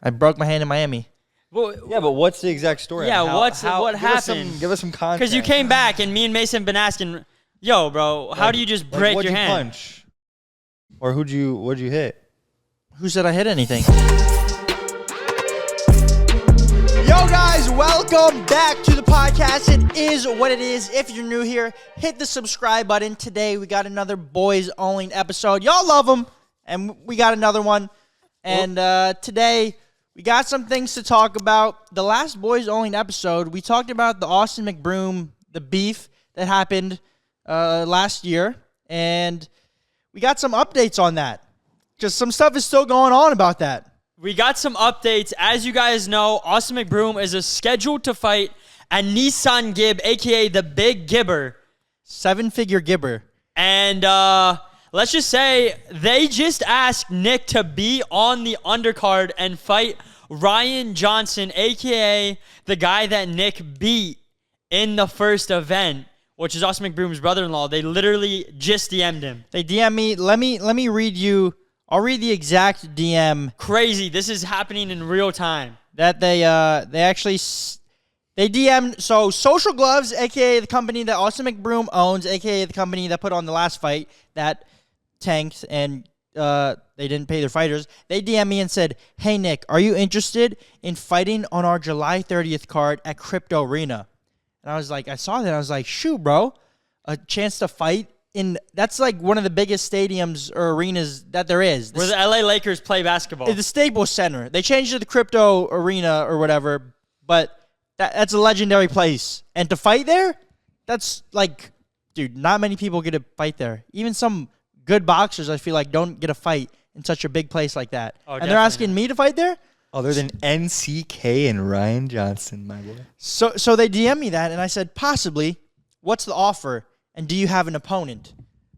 I broke my hand in Miami. Well, Yeah, but what's the exact story? Yeah, what give happened? Give us some context. Because you came back and me and Mason been asking, yo, bro, how do you just break what'd your you hand? Punch? Or what'd you hit? Who said I hit anything? Yo, guys, welcome back to the podcast. It is what it is. If you're new here, hit the subscribe button. Today, we got another boys only episode. Y'all love them, and we got another one. And today, we got some things to talk about. The last boys only episode, we talked about the Austin McBroom, the beef that happened last year, and we got some updates on that. Just some stuff is still going on about that. We got some updates. As you guys know, Austin McBroom is scheduled to fight Aneson Gibb, a.k.a. the Big Gibber. 7-figure Gibber. And let's just say they just asked Nick to be on the undercard and fight Ryan Johnston, a.k.a. the guy that Nick beat in the first event, which is Austin McBroom's brother-in-law. They literally just DM'd him. They DM me. Let me read you. I'll read the exact DM. Crazy. This is happening in real time. That they actually they DM'd. So Social Gloves, a.k.a. the company that Austin McBroom owns, a.k.a. the company that put on the last fight that tanked and they didn't pay their fighters. They DM'd me and said, "Hey Nick, are you interested in fighting on our July 30th card at Crypto Arena?" And I was like, I saw that. I was like, shoot, bro, a chance to fight. That's like one of the biggest stadiums or arenas that there is. Where the LA Lakers play basketball. The Staples Center. They changed it to the Crypto Arena or whatever, but that's a legendary place. And to fight there, that's like, dude, not many people get to fight there. Even some good boxers, I feel like, don't get a fight in such a big place like that. Oh, and they're asking me to fight there? Other than NCK and Ryan Johnston, my boy. So they DM me that, and I said, possibly. What's the offer? And do you have an opponent?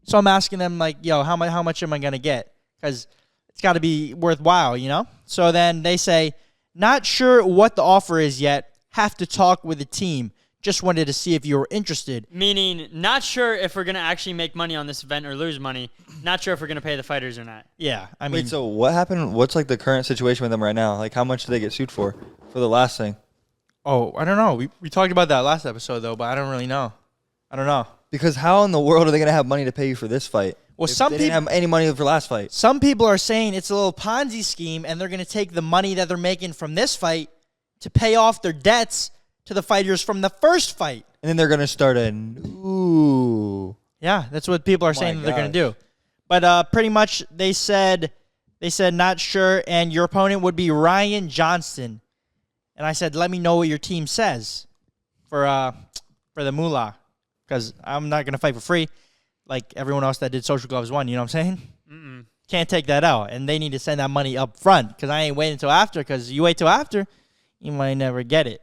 So I'm asking them, like, yo, how much am I going to get? Because it's got to be worthwhile, you know? So then they say, not sure what the offer is yet. Have to talk with the team. Just wanted to see if you were interested. Meaning, not sure if we're going to actually make money on this event or lose money. Not sure if we're going to pay the fighters or not. Yeah, I mean. Wait, so what happened? What's like the current situation with them right now? Like, how much did they get sued for the last thing? Oh, I don't know. We talked about that last episode, though, but I don't really know. I don't know. Because how in the world are they going to have money to pay you for this fight? Well, if some they people didn't have any money for last fight. Some people are saying it's a little Ponzi scheme, and they're going to take the money that they're making from this fight to pay off their debts to the fighters from the first fight. And then they're going to start a new. Yeah, that's what people are saying that they're going to do. But pretty much they said not sure, and your opponent would be Ryan Johnston. And I said, let me know what your team says for the moolah, because I'm not going to fight for free like everyone else that did Social Gloves 1, you know what I'm saying? Mm-mm. Can't take that out, and they need to send that money up front, because I ain't waiting until after, because you wait till after, you might never get it.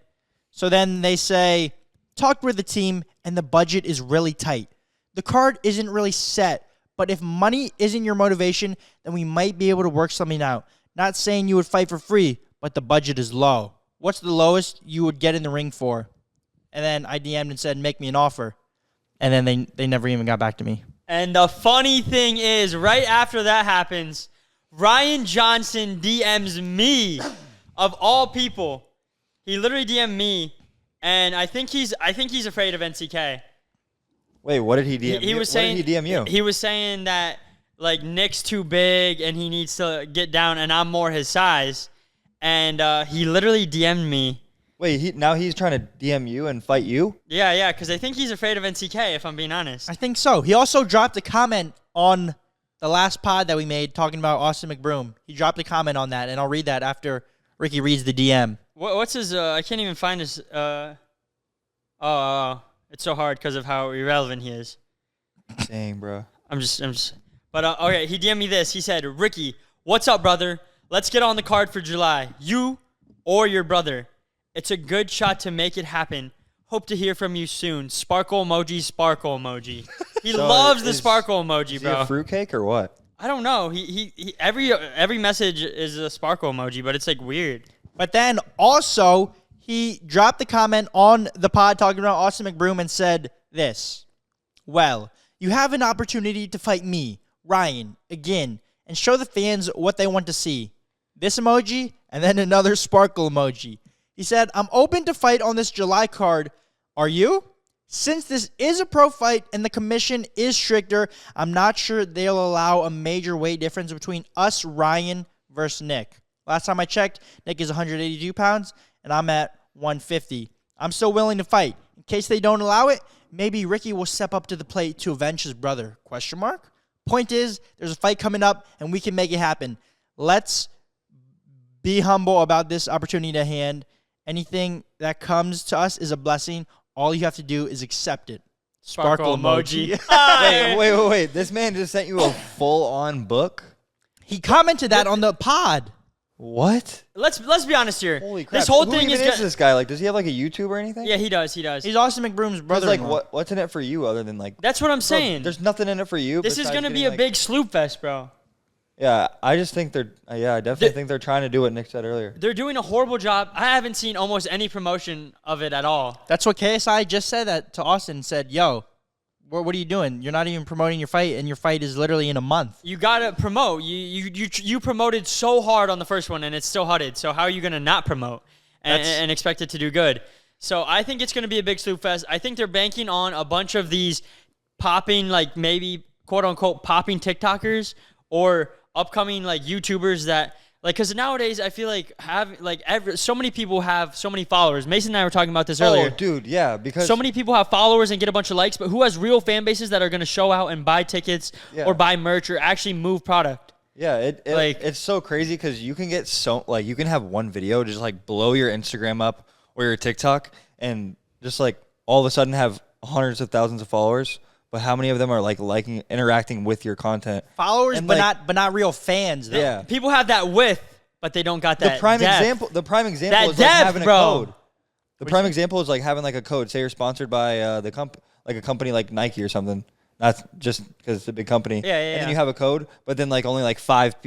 So then they say, talked with the team, and the budget is really tight. The card isn't really set, but if money isn't your motivation, then we might be able to work something out. Not saying you would fight for free, but the budget is low. What's the lowest you would get in the ring for? And then I DM'd and said, make me an offer. And then they never even got back to me. And the funny thing is, right after that happens, Ryan Johnston DMs me, of all people. He literally DM'd me, and I think he's afraid of NCK. Wait, what did he DM? He was saying, what did he DM you? He was saying that like Nick's too big and he needs to get down, and I'm more his size. And he literally DM'd me. Wait, now he's trying to DM you and fight you? Yeah, because I think he's afraid of NCK, if I'm being honest. I think so. He also dropped a comment on the last pod that we made talking about Austin McBroom. He dropped a comment on that, and I'll read that after Ricky reads the DM. What's his, I can't even find his, it's so hard because of how irrelevant he is. Dang, bro. I'm just, but okay, he DM'd me this. He said, Ricky, what's up, brother? Let's get on the card for July. You or your brother. It's a good shot to make it happen. Hope to hear from you soon. Sparkle emoji, sparkle emoji. He loves the sparkle emoji, bro. Is he a fruitcake or what? I don't know. He every message is a sparkle emoji, but it's like weird. But then also, he dropped the comment on the pod talking about Austin McBroom and said this. Well, you have an opportunity to fight me, Ryan, again, and show the fans what they want to see. This emoji, and then another sparkle emoji. He said, I'm open to fight on this July card. Are you? Since this is a pro fight and the commission is stricter, I'm not sure they'll allow a major weight difference between us, Ryan, versus Nick. Last time I checked, Nick is 182 pounds, and I'm at 150. I'm still willing to fight. In case they don't allow it, maybe Ricky will step up to the plate to avenge his brother. Question mark? Point is, there's a fight coming up, and we can make it happen. Let's be humble about this opportunity at hand. Anything that comes to us is a blessing. All you have to do is accept it. Sparkle emoji. Wait. This man just sent you a full-on book? He commented that on the pod. What? Let's be honest here. Holy crap. This whole Who thing even is this guy? Like, does he have like a YouTube or anything? Yeah, he does. He's also McBroom's brother. Like, what's in it for you other than like... That's what I'm saying. There's nothing in it for you. This is going to be a big sloop fest, bro. Yeah, I just think they're... I definitely think they're trying to do what Nick said earlier. They're doing a horrible job. I haven't seen almost any promotion of it at all. That's what KSI just said that to Austin. Said, yo, what are you doing? You're not even promoting your fight, and your fight is literally in a month. You got to promote. You promoted so hard on the first one, and it's still hudded. So how are you going to not promote and expect it to do good? So I think it's going to be a big sloop fest. I think they're banking on a bunch of these popping, like maybe quote-unquote popping TikTokers or upcoming like YouTubers that like, because nowadays I feel like so many people have so many followers. Mason and I were talking about this earlier. Oh, dude, yeah, because so many people have followers and get a bunch of likes, but who has real fan bases that are going to show out and buy tickets or buy merch or actually move product? Yeah, it's so crazy because you can get you can have one video just like blow your Instagram up or your TikTok and just like all of a sudden have hundreds of thousands of followers. But how many of them are like liking, interacting with your content? Followers, and but like, not real fans though. Yeah, people have that width, but they don't got that. The prime depth. example That is like depth, having bro. a code. The prime example is like having like a code. Say you're sponsored by like a company like Nike or something. Not just because it's a big company. Yeah. And then you have a code, but then like only like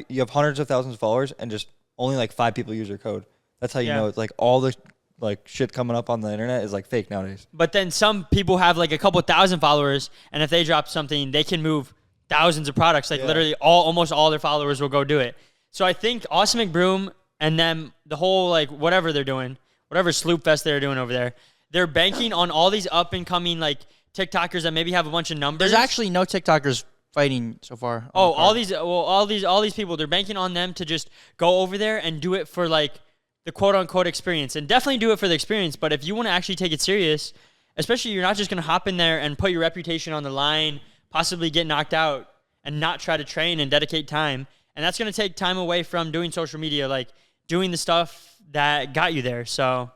you have hundreds of thousands of followers, and just only like 5 people use your code. That's how you know it's like all the like shit coming up on the internet is like fake nowadays. But then some people have like a couple thousand followers, and if they drop something, they can move thousands of products. Like literally almost all their followers will go do it. So I think Austin McBroom and them, the whole like whatever they're doing, whatever sloop fest they're doing over there, they're banking on all these up and coming like TikTokers that maybe have a bunch of numbers. There's actually no TikTokers fighting so far. Oh, all these people, they're banking on them to just go over there and do it for like the quote-unquote experience, and definitely do it for the experience. But if you want to actually take it serious, especially you're not just going to hop in there and put your reputation on the line, possibly get knocked out, and not try to train and dedicate time. And that's going to take time away from doing social media, like doing the stuff that got you there. So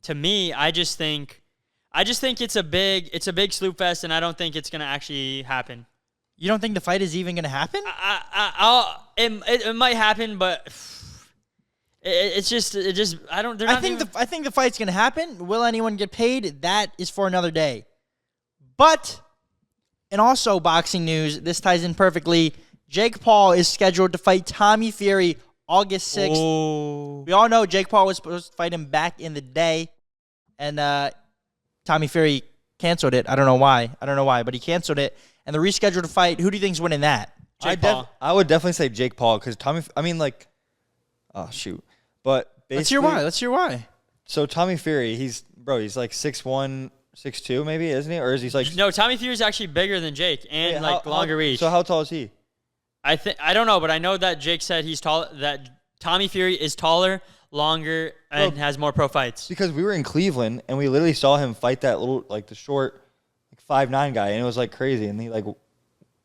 to me, I just think it's a big sloop fest, and I don't think it's going to actually happen. You don't think the fight is even going to happen? It might happen, but it's just I don't. I think the fight's gonna happen. Will anyone get paid? That is for another day. But, and also boxing news, this ties in perfectly. Jake Paul is scheduled to fight Tommy Fury August 6th. Oh. We all know Jake Paul was supposed to fight him back in the day, and Tommy Fury canceled it. I don't know why, but he canceled it. And the rescheduled fight. Who do you think's winning that? Jake Paul. I would definitely say Jake Paul because oh shoot. But basically, Let's hear why. So Tommy Fury, he's like 6'1", 6'2", maybe, isn't he? Or is he like... No, Tommy Fury's actually bigger than Jake and longer reach. So how tall is he? I don't know, but I know that Jake said he's tall. That Tommy Fury is taller, longer, and has more pro fights. Because we were in Cleveland and we literally saw him fight that little like the short 5'9" guy, and it was like crazy. And he like,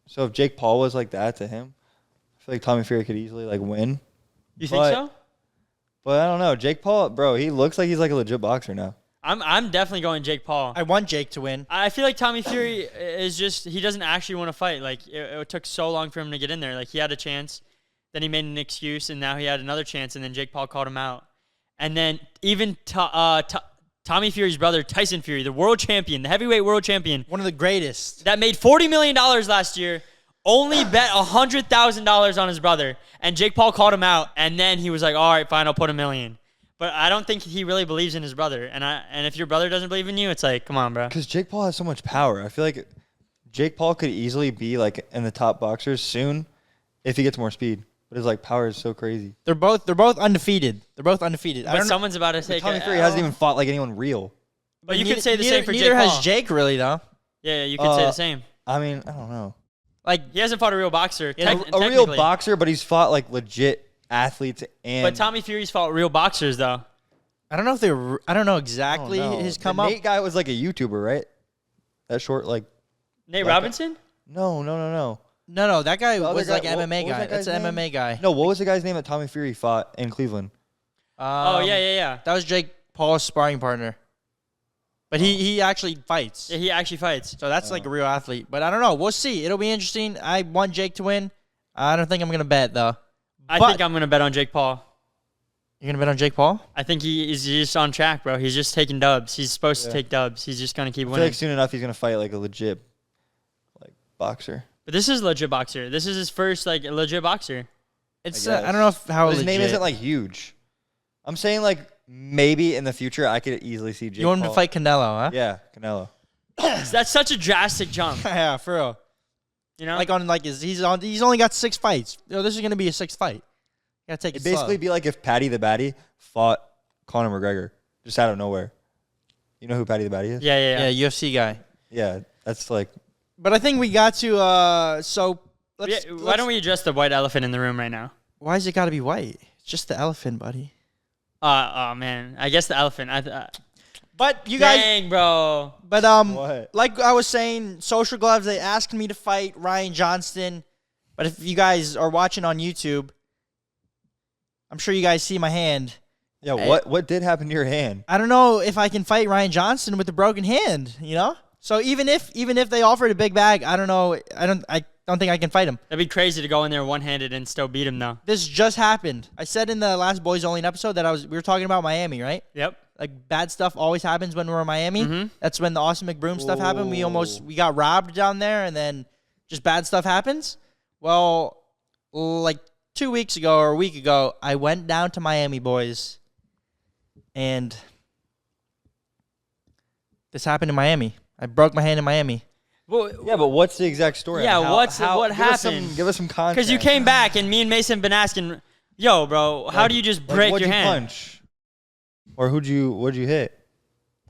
so if Jake Paul was like that to him, I feel like Tommy Fury could easily like win. You think so? But I don't know. Jake Paul, bro, he looks like he's like a legit boxer now. I'm definitely going Jake Paul. I want Jake to win. I feel like Tommy Fury is just, he doesn't actually want to fight. Like, it took so long for him to get in there. Like, he had a chance, then he made an excuse, and now he had another chance, and then Jake Paul called him out. And then even Tommy Fury's brother, Tyson Fury, the world champion, the heavyweight world champion. One of the greatest. That made $40 million last year, only bet $100,000 on his brother. And Jake Paul called him out, and then he was like, all right, fine, I'll put $1 million. But I don't think he really believes in his brother. And if your brother doesn't believe in you, it's like, come on, bro. Because Jake Paul has so much power. I feel like Jake Paul could easily be like in the top boxers soon if he gets more speed. but his like power is so crazy. They're both undefeated. I But don't know. someone's about to take Tommy a Fury L. hasn't even fought like anyone real. But you could say the same for Jake Neither has Paul. Jake really though. Yeah, you could say the same. I mean, I don't know. Like He hasn't fought a real boxer. Yeah, A real technically. boxer, but he's fought like legit athletes and. But Tommy Fury's fought real boxers, though. I don't know if they're. I don't know I exactly don't know. his The come up. Nate guy was like a YouTuber, right? That short, like. Nate Like- Robinson? No. No, that guy The other was guy- like what- MMA what was guy. that That's guy's an name? MMA guy. No, what was the guy's name that Tommy Fury fought in Cleveland? Oh, yeah. That was Jake Paul's sparring partner. But he actually fights. Yeah, he actually fights. So that's like a real athlete. But I don't know. We'll see. It'll be interesting. I want Jake to win. I don't think I'm gonna bet though. I But- think I'm going to bet on Jake Paul. You're gonna bet on Jake Paul? I think he is just on track, bro. He's just taking dubs. He's supposed to take dubs. He's just going to keep I feel winning. like soon enough he's gonna fight like a legit, like boxer. But this is a legit boxer. This is his first, like, legit boxer. It's I I don't know if how But his name legit. isn't like huge. I'm saying like maybe in the future I could easily see Jake You want him to Paul. fight Canelo, huh? Yeah, Canelo. That's such a drastic jump, Yeah, for real. you know? Like on like he's only got 6 fights. This is gonna be a 6th fight. You gotta take it It'd basically slow. be like if Patty the Batty fought Conor McGregor just out of nowhere. You know who Patty the Batty is? yeah. Yeah, UFC guy. Yeah, that's like But I think we got to so let's, Yeah, why don't we address the white elephant in the room right now? Why is it got to be white? It's just the elephant, buddy. Oh, man. I guess the elephant. But you guys, Dang, bro. but What? like I was saying, Social Gloves, they asked me to fight Ryan Johnston. But if you guys are watching on YouTube, I'm sure you guys see my hand. yeah. Hey. What did happen to your hand? I don't know if I can fight Ryan Johnston with a broken hand, you know? So even if they offered a big bag, I don't know. I don't think I can fight him. That'd be crazy to go in there one-handed and still beat him, though. This just happened. I said in the last Boys Only episode that we were talking about Miami, right? Yep. Like bad stuff always happens when we're in Miami. Mhm. That's when the awesome McBroom stuff happened. We got robbed down there, and then just bad stuff happens. Well, like 2 weeks ago or a week ago, I went down to Miami, boys, and this happened in Miami. I broke my hand in Miami. Well, Yeah, but what's the exact story? Yeah, How- what how- happened? Give us some context. because you came back and me and Mason have been asking, yo, bro, how do you just break what'd your you hand? punch? Or what'd you hit?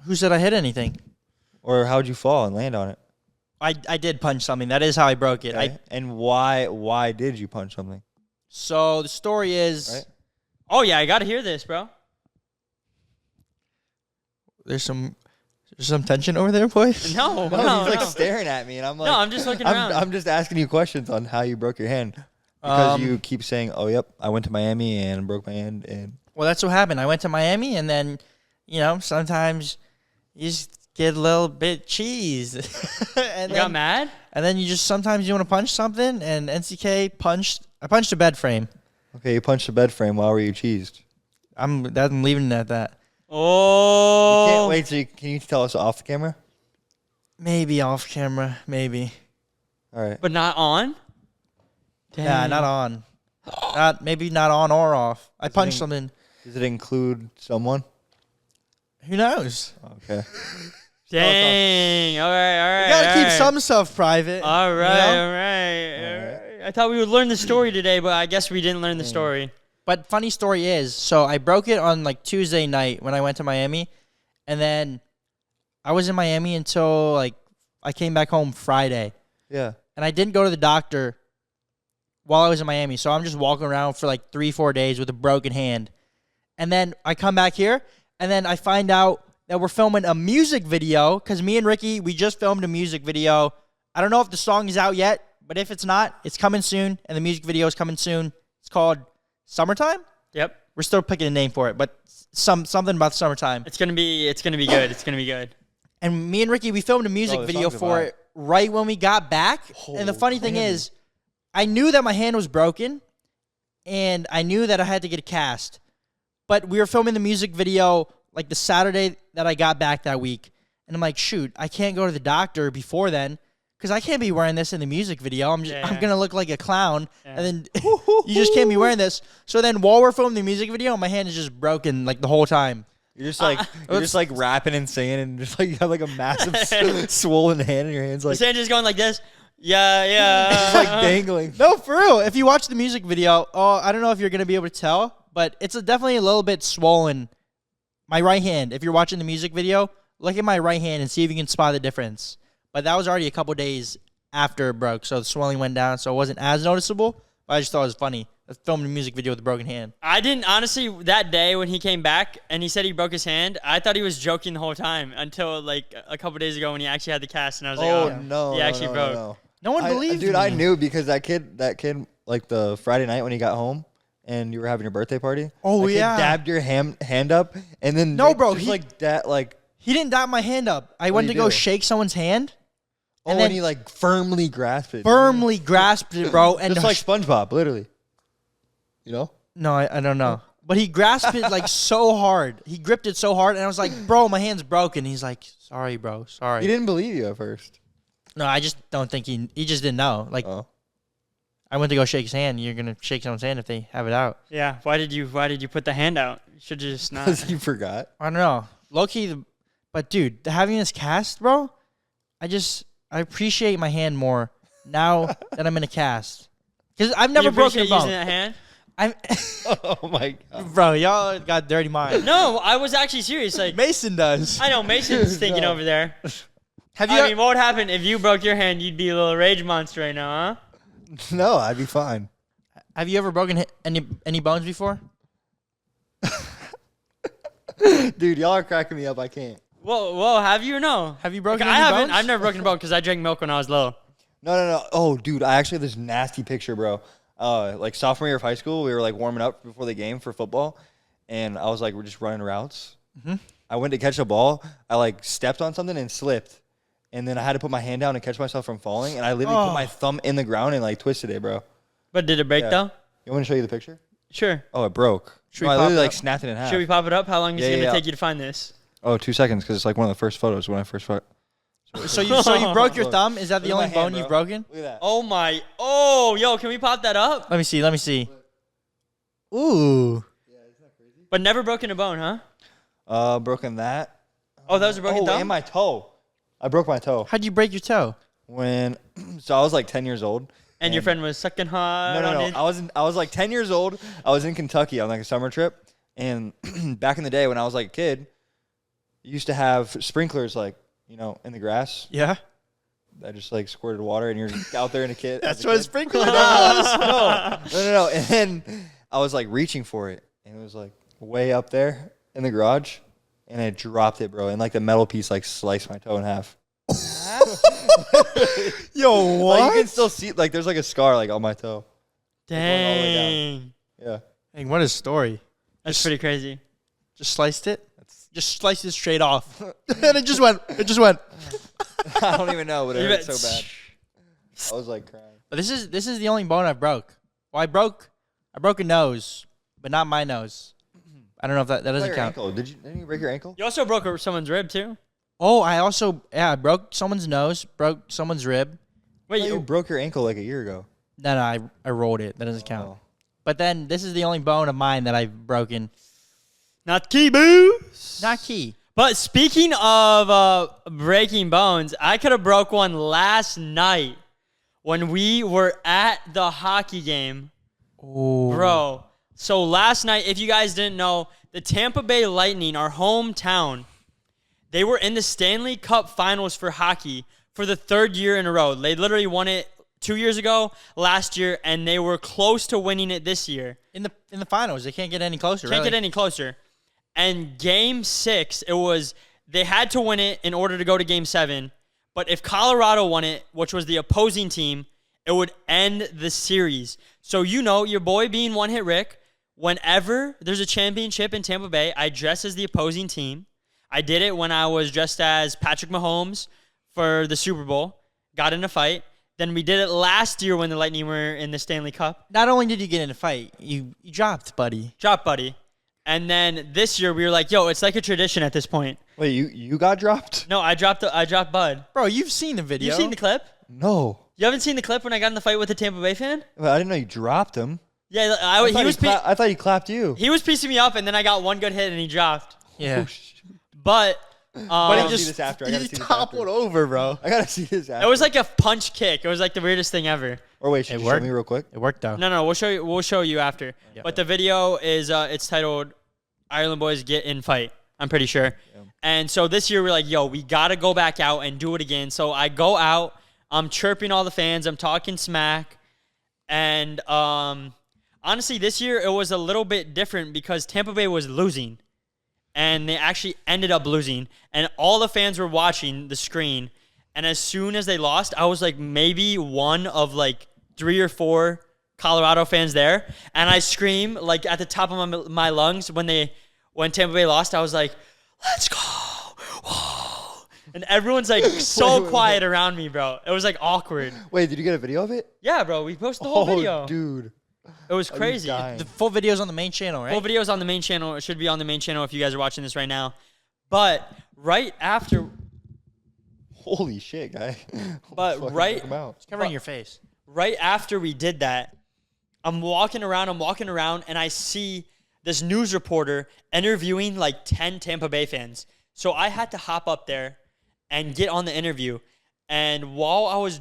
Who said I hit anything? Or how'd you fall and land on it? I did punch something. That is how I broke it. Okay? And why did you punch something? So the story is Right. Oh, yeah, I got to hear this, bro. there's some tension over there, boys. No, No, no, he's like no. staring at me, and I'm like, No, I'm just looking around. I'm just asking you questions on how you broke your hand because Um, you keep saying, "Oh, yep, I went to Miami and broke my hand." And Well, that's what happened. I went to Miami, and then, sometimes you just get a little bit cheese. and You got mad? And then sometimes you want to punch something, and NCK I punched a bed frame. okay, you punched the bed frame. Why were you cheesed? I'm leaving it at that. Oh. You can't wait. So can you tell us off the camera? Maybe off camera, maybe. All right. But not on? Yeah, Dang. not on. Maybe not on or off. I punched something. Does it include someone? Who knows? Okay. Dang. All right. You gotta all keep right. some stuff private. All right, you know? all right. I thought we would learn the story today, but I guess we didn't learn the story. But funny story is, so I broke it on like Tuesday night when I went to Miami, and then I was in Miami until like I came back home Friday, Yeah. and I didn't go to the doctor while I was in Miami. So I'm just walking around for like 3-4 days with a broken hand, and then I come back here, and then I find out that we're filming a music video because me and Ricky, we just filmed a music video. I don't know if the song is out yet, but if it's not, it's coming soon, and the music video is coming soon. It's called Summertime. Yep. We're still picking a name for it, but something about summertime. It's gonna be good. It's gonna be good. And me and Ricky, we filmed a music the video song's for about- it right when we got back. And the funny thing crazy. is, I knew that my hand was broken, and I knew that I had to get a cast. But we were filming the music video like the Saturday that I got back that week. And I'm like, shoot, I can't go to the doctor before then because I can't be wearing this in the music video. I'm Yeah. going to look like a clown. And then you just can't be wearing this. So then while we're filming the music video, my hand is just broken like the whole time. You're just like rapping and singing, and just like you have like a massive swollen hand in your hands. Like Sandra's going like this. Yeah. It's like dangling. No, for real. If you watch the music video, I don't know if you're gonna be able to tell, but it's definitely a little bit swollen. My right hand. If you're watching the music video, look at my right hand and see if you can spot the difference. But that was already a couple days after it broke, so the swelling went down, so it wasn't as noticeable. But I just thought it was funny. I filmed a music video with a broken hand. I didn't, honestly, that day when he came back and he said he broke his hand, I thought he was joking the whole time until like a couple days ago when he actually had the cast, and I was like, oh, no, he actually broke. No one believed Dude, me. I knew because that kid, like the Friday night when he got home and you were having your birthday party. Oh, that kid yeah. dabbed your hand up and then No, bro, just he- like that, like. He didn't dab my hand up. I What'd went he to go do? shake someone's hand. And then he like firmly grasped it. Firmly grasped it, bro. And Just like SpongeBob, literally. You know? no, I don't know. But he grasped it like so hard. He gripped it so hard, and I was like, bro, my hand's broken. He's like, sorry, bro, sorry. He didn't believe you at first. No, I just don't think he just didn't know. Like, I went to go shake his hand. You're gonna shake someone's hand if they have it out. Yeah, why did you put the hand out? You should just not. Because he forgot. I don't know. Low key, but dude, having this cast, bro, I appreciate my hand more now that I'm in a cast. Because I've never You broken a appreciate bone. using that hand? I'm, Oh my god. bro, y'all got dirty minds. No, I was actually serious. Like, Mason does. I know Mason's thinking over there. Have you? I mean, what would happen if you broke your hand? You'd be a little rage monster right now, huh? No, I'd be fine. Have you ever broken any bones before? Dude, y'all are cracking me up. I can't. Whoa, have you or no? Have you broken I any haven't. bones? I've never broken a bone because I drank milk when I was little. No. Oh, dude, I actually have this nasty picture, bro. Like sophomore year of high school, we were like warming up before the game for football, and I was like, we're just running routes. Mm-hmm. I went to catch a ball. I like stepped on something and slipped, and then I had to put my hand down and catch myself from falling, and I literally put my thumb in the ground and like twisted it, bro. But did it break though? You want me to show you the picture? Sure. Oh, it broke. Should No, we I pop literally it like up? snapped it in half. Should we pop it up? How long is it Yeah, gonna yeah. take you to find this? Oh, 2 seconds, because it's like one of the first photos when I first. So you broke your thumb? Is that the Look only at my hand, bone you've bro. broken? Look at that. Oh my! Oh, yo, can we pop that up? Let me see. Ooh. But never broken a bone, huh? Broken that. Oh, that was a broken thumb. and my toe. I broke my toe How'd you break your toe? when. So I was like 10 years old. And your friend was sucking hard. No. on it. I was like 10 years old. I was in Kentucky on like a summer trip, and back in the day when I was like a kid, you used to have sprinklers like in the grass Yeah. that just like squirted water, and you're out there in a kid. That's as a what a kid. sprinkler does. No. And then I was like reaching for it, and it was like way up there in the garage, and I dropped it, bro, and like the metal piece like sliced my toe in half. Yo, Like, you can still see like there's like a scar like on my toe. going all the way Dang, Yeah. Hey, what a story. that's pretty crazy. Just sliced it? Just sliced it straight off. And it just went. I don't even know, but it You hurt bet- so bad. I was like crying. But this is the only bone I broke. Well, I broke a nose, but not my nose. I don't know if that doesn't Your count. ankle. Didn't you break your ankle? You also broke someone's rib too. Oh, I broke someone's nose, broke someone's rib. Wait, You broke your ankle like a year ago. No, I rolled it. That doesn't count. Oh. But then this is the only bone of mine that I've broken. not key boo. Not key. But speaking of breaking bones, I could have broke one last night when we were at the hockey game, Oh, bro. So last night, if you guys didn't know, the Tampa Bay Lightning, our hometown, they were in the Stanley Cup Finals for hockey for the third year in a row. They literally won it 2 years ago, last year, and they were close to winning it this year. in the finals, they can't get any closer. Can't really. get any closer. And game 6, they had to win it in order to go to game 7. But if Colorado won it, which was the opposing team, it would end the series. So your boy being one hit Rick, whenever there's a championship in Tampa Bay, I dress as the opposing team. I did it when I was dressed as Patrick Mahomes for the Super Bowl, got in a fight. Then we did it last year when the Lightning were in the Stanley Cup. Not only did you get in a fight, you dropped, buddy. Drop buddy. And then this year we were like, yo, it's like a tradition at this point. Wait, you got dropped? No, I dropped Bud. Bro, you've seen the video. You seen the clip? No. You haven't seen the clip when I got in the fight with the Tampa Bay fan? Well, I didn't know you dropped him. Yeah, I thought he clapped you. he was piecing me up, and then I got one good hit and he dropped. Yeah. But I But gotta he see this after. I gotta he see this toppled after. over, bro. I gotta see this after. It was like a punch kick. It was like the weirdest thing ever. Or wait, should you show worked. me real quick? It worked though. No, we'll show you. We'll show you after. Yeah. But the video is it's titled "Ireland Boys Get in Fight." I'm pretty sure. Yeah. And so this year we're like, yo, we gotta go back out and do it again. So I go out. I'm chirping all the fans. I'm talking smack. And honestly, this year it was a little bit different because Tampa Bay was losing. And they actually ended up losing. And all the fans were watching the screen. And as soon as they lost, I was like maybe one of like 3 or 4 Colorado fans there. And I scream like at the top of my lungs when Tampa Bay lost. I was like, let's go. Whoa. And everyone's like so quiet around me, bro. It was like awkward. Wait, did you get a video of it? Yeah, bro. We posted the whole video. Dude. It was crazy. dying. The full video's on the main channel, right? Full video's on the main channel. It should be on the main channel if you guys are watching this right now. But right after, Holy shit, guy. But Fucking right- check 'em out. It's covering your face. right after we did that, I'm walking around, and I see this news reporter interviewing like 10 Tampa Bay fans. So I had to hop up there and get on the interview. And while I was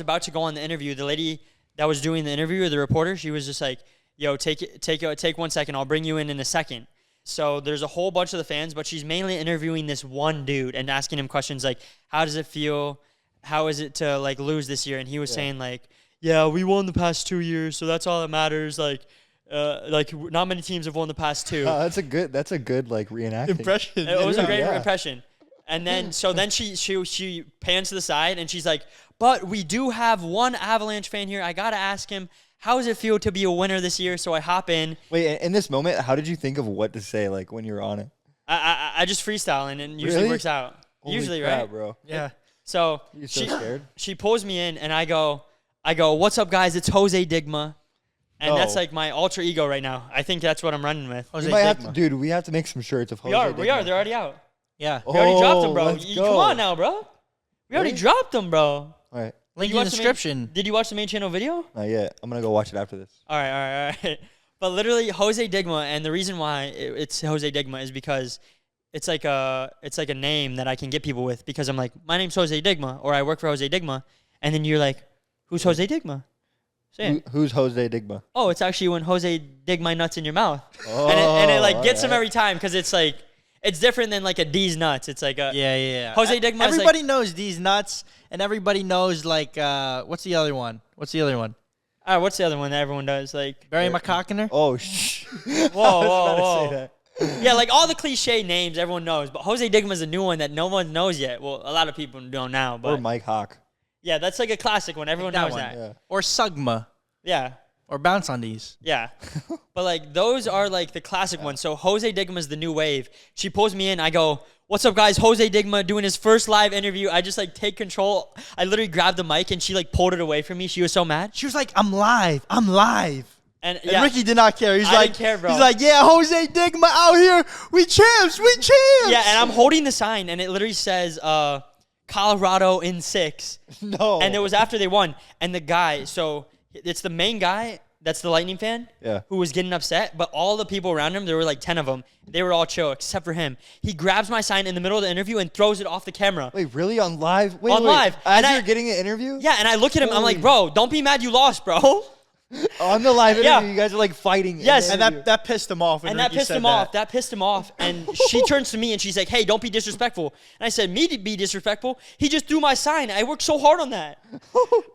about to go on the interview, the lady that was doing the interview, the reporter, she was just like, yo, take 1 second. I'll bring you in a second. So there's a whole bunch of the fans, but she's mainly interviewing this one dude and asking him questions like, how does it feel? How is it to like lose this year? And he was saying like, yeah, we won the past 2 years, so that's all that matters. Like not many teams have won the past 2. That's a good like reenacting. Impression. It was a great Yeah. impression. And then she pans to the side and she's like, but we do have one Avalanche fan here. I gotta ask him, how does it feel to be a winner this year? So I hop in. Wait, in this moment, how did you think of what to say like when you were on it? I just freestyle and it usually Really? works out. Holy Usually, crap, right? bro. Yeah. So You're so scared. she pulls me in and I go, what's up, guys? It's Jose Digma. And that's Oh. like my alter ego right now. I think that's what I'm running with. Jose We might have Digma. to, dude. We have to make some shirts of Jose. We are. They're already out. Yeah. We already dropped them, bro. let's Come go. on now, bro. We already Really? dropped them, bro. All right, Link you in the watch the main- description. Did you watch the main channel video? not yet. I'm gonna go watch it after this. All right. But literally, Jose Digma, and the reason why it's Jose Digma is because it's like a name that I can get people with because I'm like, my name's Jose Digma, or I work for Jose Digma, and then you're like, who's Jose Digma? Say it. Who's Jose Digma? Oh, it's actually when Jose dig my nuts in your mouth, Oh, and it like gets him alright. every time because it's like it's different than like a D's nuts. It's like a Yeah. Jose Digma is like- Everybody knows these nuts, and everybody knows like what's the other one? What's the other one that everyone does? Like Barry McCockiner. Oh, shh. whoa. Yeah, like all the cliche names everyone knows, but Jose Digma is a new one that no one knows yet. Well, a lot of people don't now, Or but Mike Hawk. yeah, that's like a classic one. Everyone that knows one. that. Yeah. Or Sugma. Yeah, Or Bounce on these. yeah. But like those are like the classic ones. So Jose Digma is the new wave. She pulls me in. I go, "What's up, guys? Jose Digma doing his first live interview." I just like take control. I literally grabbed the mic and she like pulled it away from me. She was so mad. She was like, I'm live. And And yeah, Ricky did not care. He's I like, didn't care, bro. He's like, yeah, Jose Digma out here. We champs. yeah, and I'm holding the sign and it literally says Colorado in 6. No. And it was after they won. And the guy, so it's the main guy that's the Lightning fan Yeah. who was getting upset. But all the people around him, there were like 10 of them. They were all chill except for him. He grabs my sign in the middle of the interview and throws it off the camera. Wait, really? On live? Wait, On wait. live. As And you're getting an interview? Yeah, and I look at him. I'm like, bro, don't be mad you lost, bro. On the live Yeah. interview, you guys are like fighting. in Yes. the And interview. that pissed him off. When And that Ricky pissed said him off. That pissed him off. And she turns to me and she's like, hey, don't be disrespectful. And I said, me to be disrespectful? He just threw my sign. I worked so hard on that.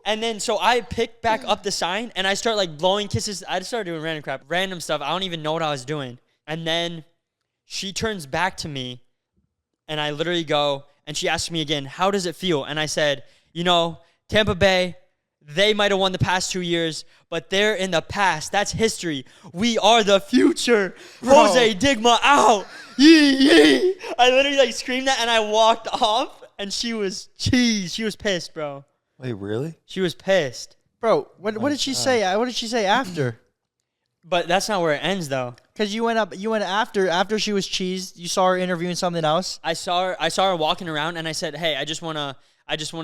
And then so I picked back up the sign and I start like blowing kisses. I just started doing random crap, random stuff. I don't even know what I was doing. And then she turns back to me and I literally go, and she asks me again, how does it feel? And I said, Tampa Bay, they might have won the past 2 years, but they're in the past. That's history. We are the future. Bro. Jose Digma out. Yee, yee. I literally like screamed that and I walked off and she was pissed, bro. Wait, really? She was pissed. Bro, what did she say? What did she say after? But that's not where it ends though. Because you went after she was cheesed. You saw her interviewing something else. I saw her walking around and I said, hey, I just wanna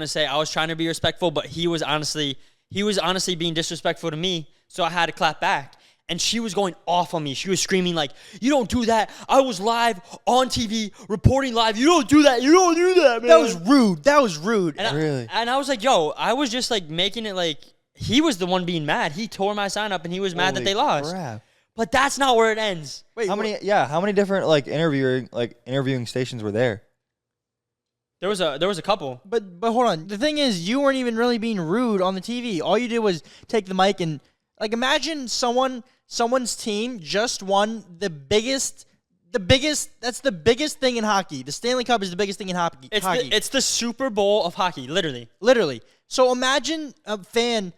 say I was trying to be respectful, but he was honestly being disrespectful to me, so I had to clap back. And she was going off on me. She was screaming like, "You don't do that. I was live on TV, reporting live. You don't do that. You don't do that, man." That was rude. That was rude. Really? And I was like, yo, I was just like making it like he was the one being mad. He tore my sign up and he was mad that they lost. Crap. But that's not where it ends. Wait, How many different like interviewing stations were there? There was a couple. But hold on. The thing is, you weren't even really being rude on the TV. All you did was take the mic and like imagine someone's team just won the biggest. That's the biggest thing in hockey. The Stanley Cup is the biggest thing in hockey. It's the Super Bowl of hockey, literally. Literally. So imagine a fan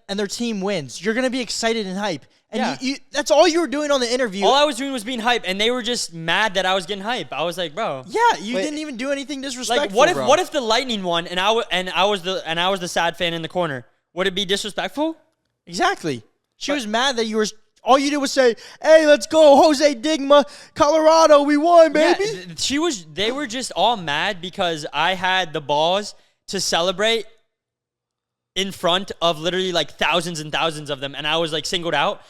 and their team wins. You're gonna be excited and hype. And you that's all you were doing on the interview. All I was doing was being hype, and they were just mad that I was getting hype. I was like, bro. Yeah, you didn't even do anything disrespectful. Like, what if the Lightning won and I was the sad fan in the corner? Would it be disrespectful? Exactly. She was mad that you were. All you did was say, "Hey, let's go, Jose Digma, Colorado, we won, baby." Yeah, they were just all mad because I had the balls to celebrate in front of literally like thousands and thousands of them, and I was like singled out,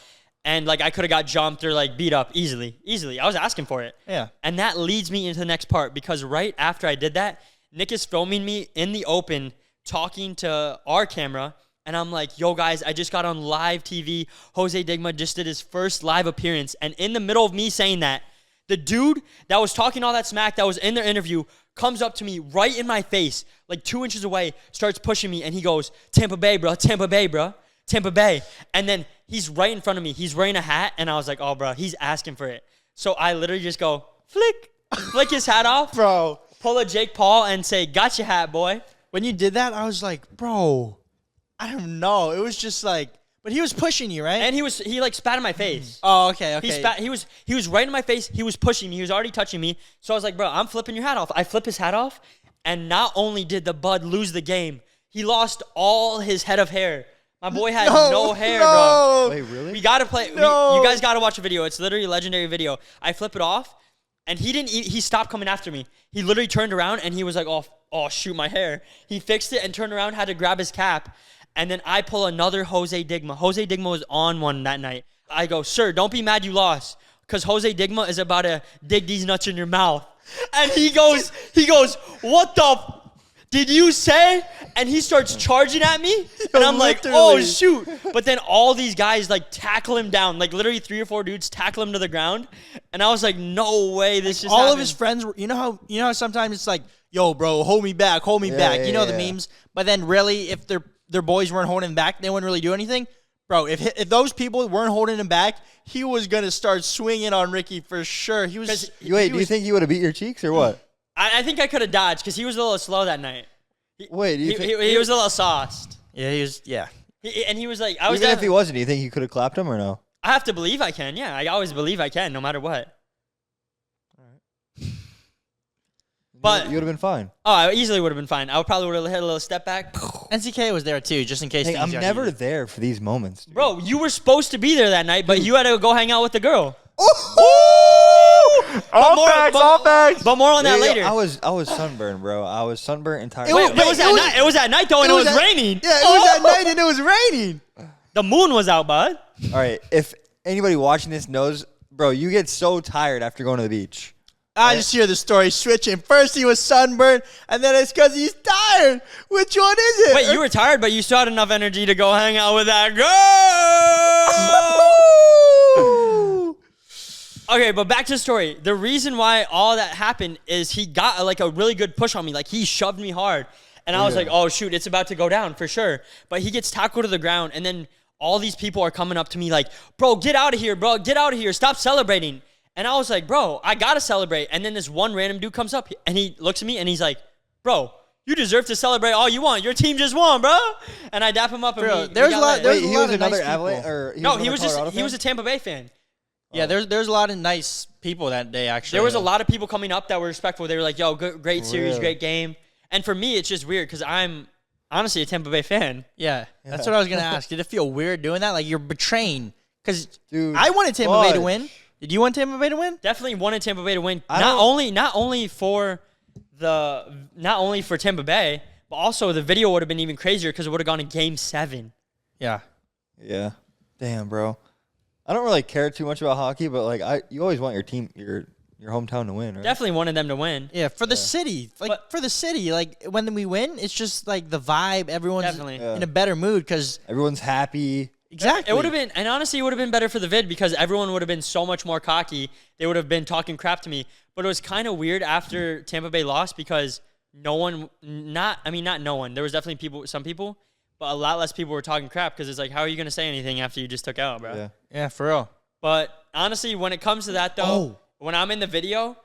and like I could have got jumped or like beat up easily. I was asking for it. Yeah. And that leads me into the next part because right after I did that, Nick is filming me in the open talking to our camera. And I'm like, yo, guys, I just got on live TV. Jose Digma just did his first live appearance. And in the middle of me saying that, the dude that was talking all that smack that was in their interview comes up to me right in my face, like 2 inches away, starts pushing me. And he goes, Tampa Bay, bro, Tampa Bay, bro, Tampa Bay. And then he's right in front of me. He's wearing a hat. And I was like, oh, bro, he's asking for it. So I literally just go, flick his hat off. Bro. Pull a Jake Paul and say, got your hat, boy. When you did that, I was like, bro. I don't know. It was just like, but he was pushing you, right? And he like spat in my face. Oh, okay. He was right in my face. He was pushing me. He was already touching me. So I was like, bro, I'm flipping your hat off. I flip his hat off, and not only did the bud lose the game, he lost all his head of hair. My boy had no hair, bro. Wait, really? We gotta play. No. You guys gotta watch a video. It's literally a legendary video. I flip it off, and he stopped coming after me. He literally turned around and he was like, oh shoot, my hair. He fixed it and turned around, had to grab his cap. And then I pull another Jose Digma. Jose Digma was on one that night. I go, sir, don't be mad you lost, because Jose Digma is about to dig these nuts in your mouth. And he goes, what the did you say? And he starts charging at me. And I'm like, oh, shoot. But then all these guys like tackle him down. Like literally 3 or 4 dudes tackle him to the ground. And I was like, no way this just all happened. of his friends were, you know how sometimes it's like, yo, bro, hold me back. Yeah, you know the memes. But then really, if their boys weren't holding him back, they wouldn't really do anything. Bro, if those people weren't holding him back, he was going to start swinging on Ricky for sure. He was. Wait, do you think he would have beat your cheeks or what? I think I could have dodged because he was a little slow that night. Wait, do you think He was a little sauced. Yeah, he was. Yeah. And he was like, even if he wasn't, do you think he could have clapped him or no? I have to believe I can. Yeah, I always believe I can, no matter what. But you would have been fine. Oh, I easily would have been fine. I probably would have hit a little step back. NCK was there too, just in case. Hey, I'm got never heated. there for these moments, dude. Bro, you were supposed to be there that night, but you had to go hang out with the girl. All facts. But more on that later. I was sunburned, bro. I was sunburned entirely. It was at night though, and it was raining. Yeah, it was at night and it was raining. The moon was out, bud. All right, if anybody watching this knows, bro, you get so tired after going to the beach. I just hear the story switching. First he was sunburned, and then it's because he's tired. Which one is it? Wait, you were tired, but you still had enough energy to go hang out with that girl. Okay, but back to the story. The reason why all that happened is he got like a really good push on me. Like he shoved me hard. And I was like, oh, shoot, it's about to go down for sure. But he gets tackled to the ground, and then all these people are coming up to me like, bro, get out of here, bro. Get out of here. Stop celebrating. And I was like, bro, I got to celebrate. And then this one random dude comes up, and he looks at me, and he's like, bro, you deserve to celebrate all you want. Your team just won, bro. And I dap him up. Bro, and there's a lot. Wait, he was of another nice Avalanche, people. or no, he was a Tampa Bay fan. Yeah, there's a lot of nice people that day, actually. There was a lot of people coming up that were respectful. They were like, yo, great series, Really? great game. And for me, it's just weird because I'm honestly a Tampa Bay fan. Yeah, that's what I was going to ask. Did it feel weird doing that? Like you're betraying? Because Dude, I wanted Tampa Bay to fudge. win. Did you want Tampa Bay to win? Definitely wanted Tampa Bay to win. I Not only for Tampa Bay, but also the video would have been even crazier because it would have gone to Game 7. Yeah. Yeah. Damn, bro. I don't really care too much about hockey, but like you always want your team, your hometown to win, right? Definitely wanted them to win. Yeah, for the city. For the city. Like, when we win, it's just like the vibe. Everyone's Definitely. in a better mood because Everyone's happy. exactly. It would have been, and honestly, it would have been better for the vid because everyone would have been so much more cocky. They would have been talking crap to me. But it was kind of weird after Tampa Bay lost because no one, not no one. There was definitely some people, but a lot less people were talking crap because it's like, how are you going to say anything after you just took out, bro? Yeah. Yeah, for real. But honestly, when it comes to that, though, when I'm in the video,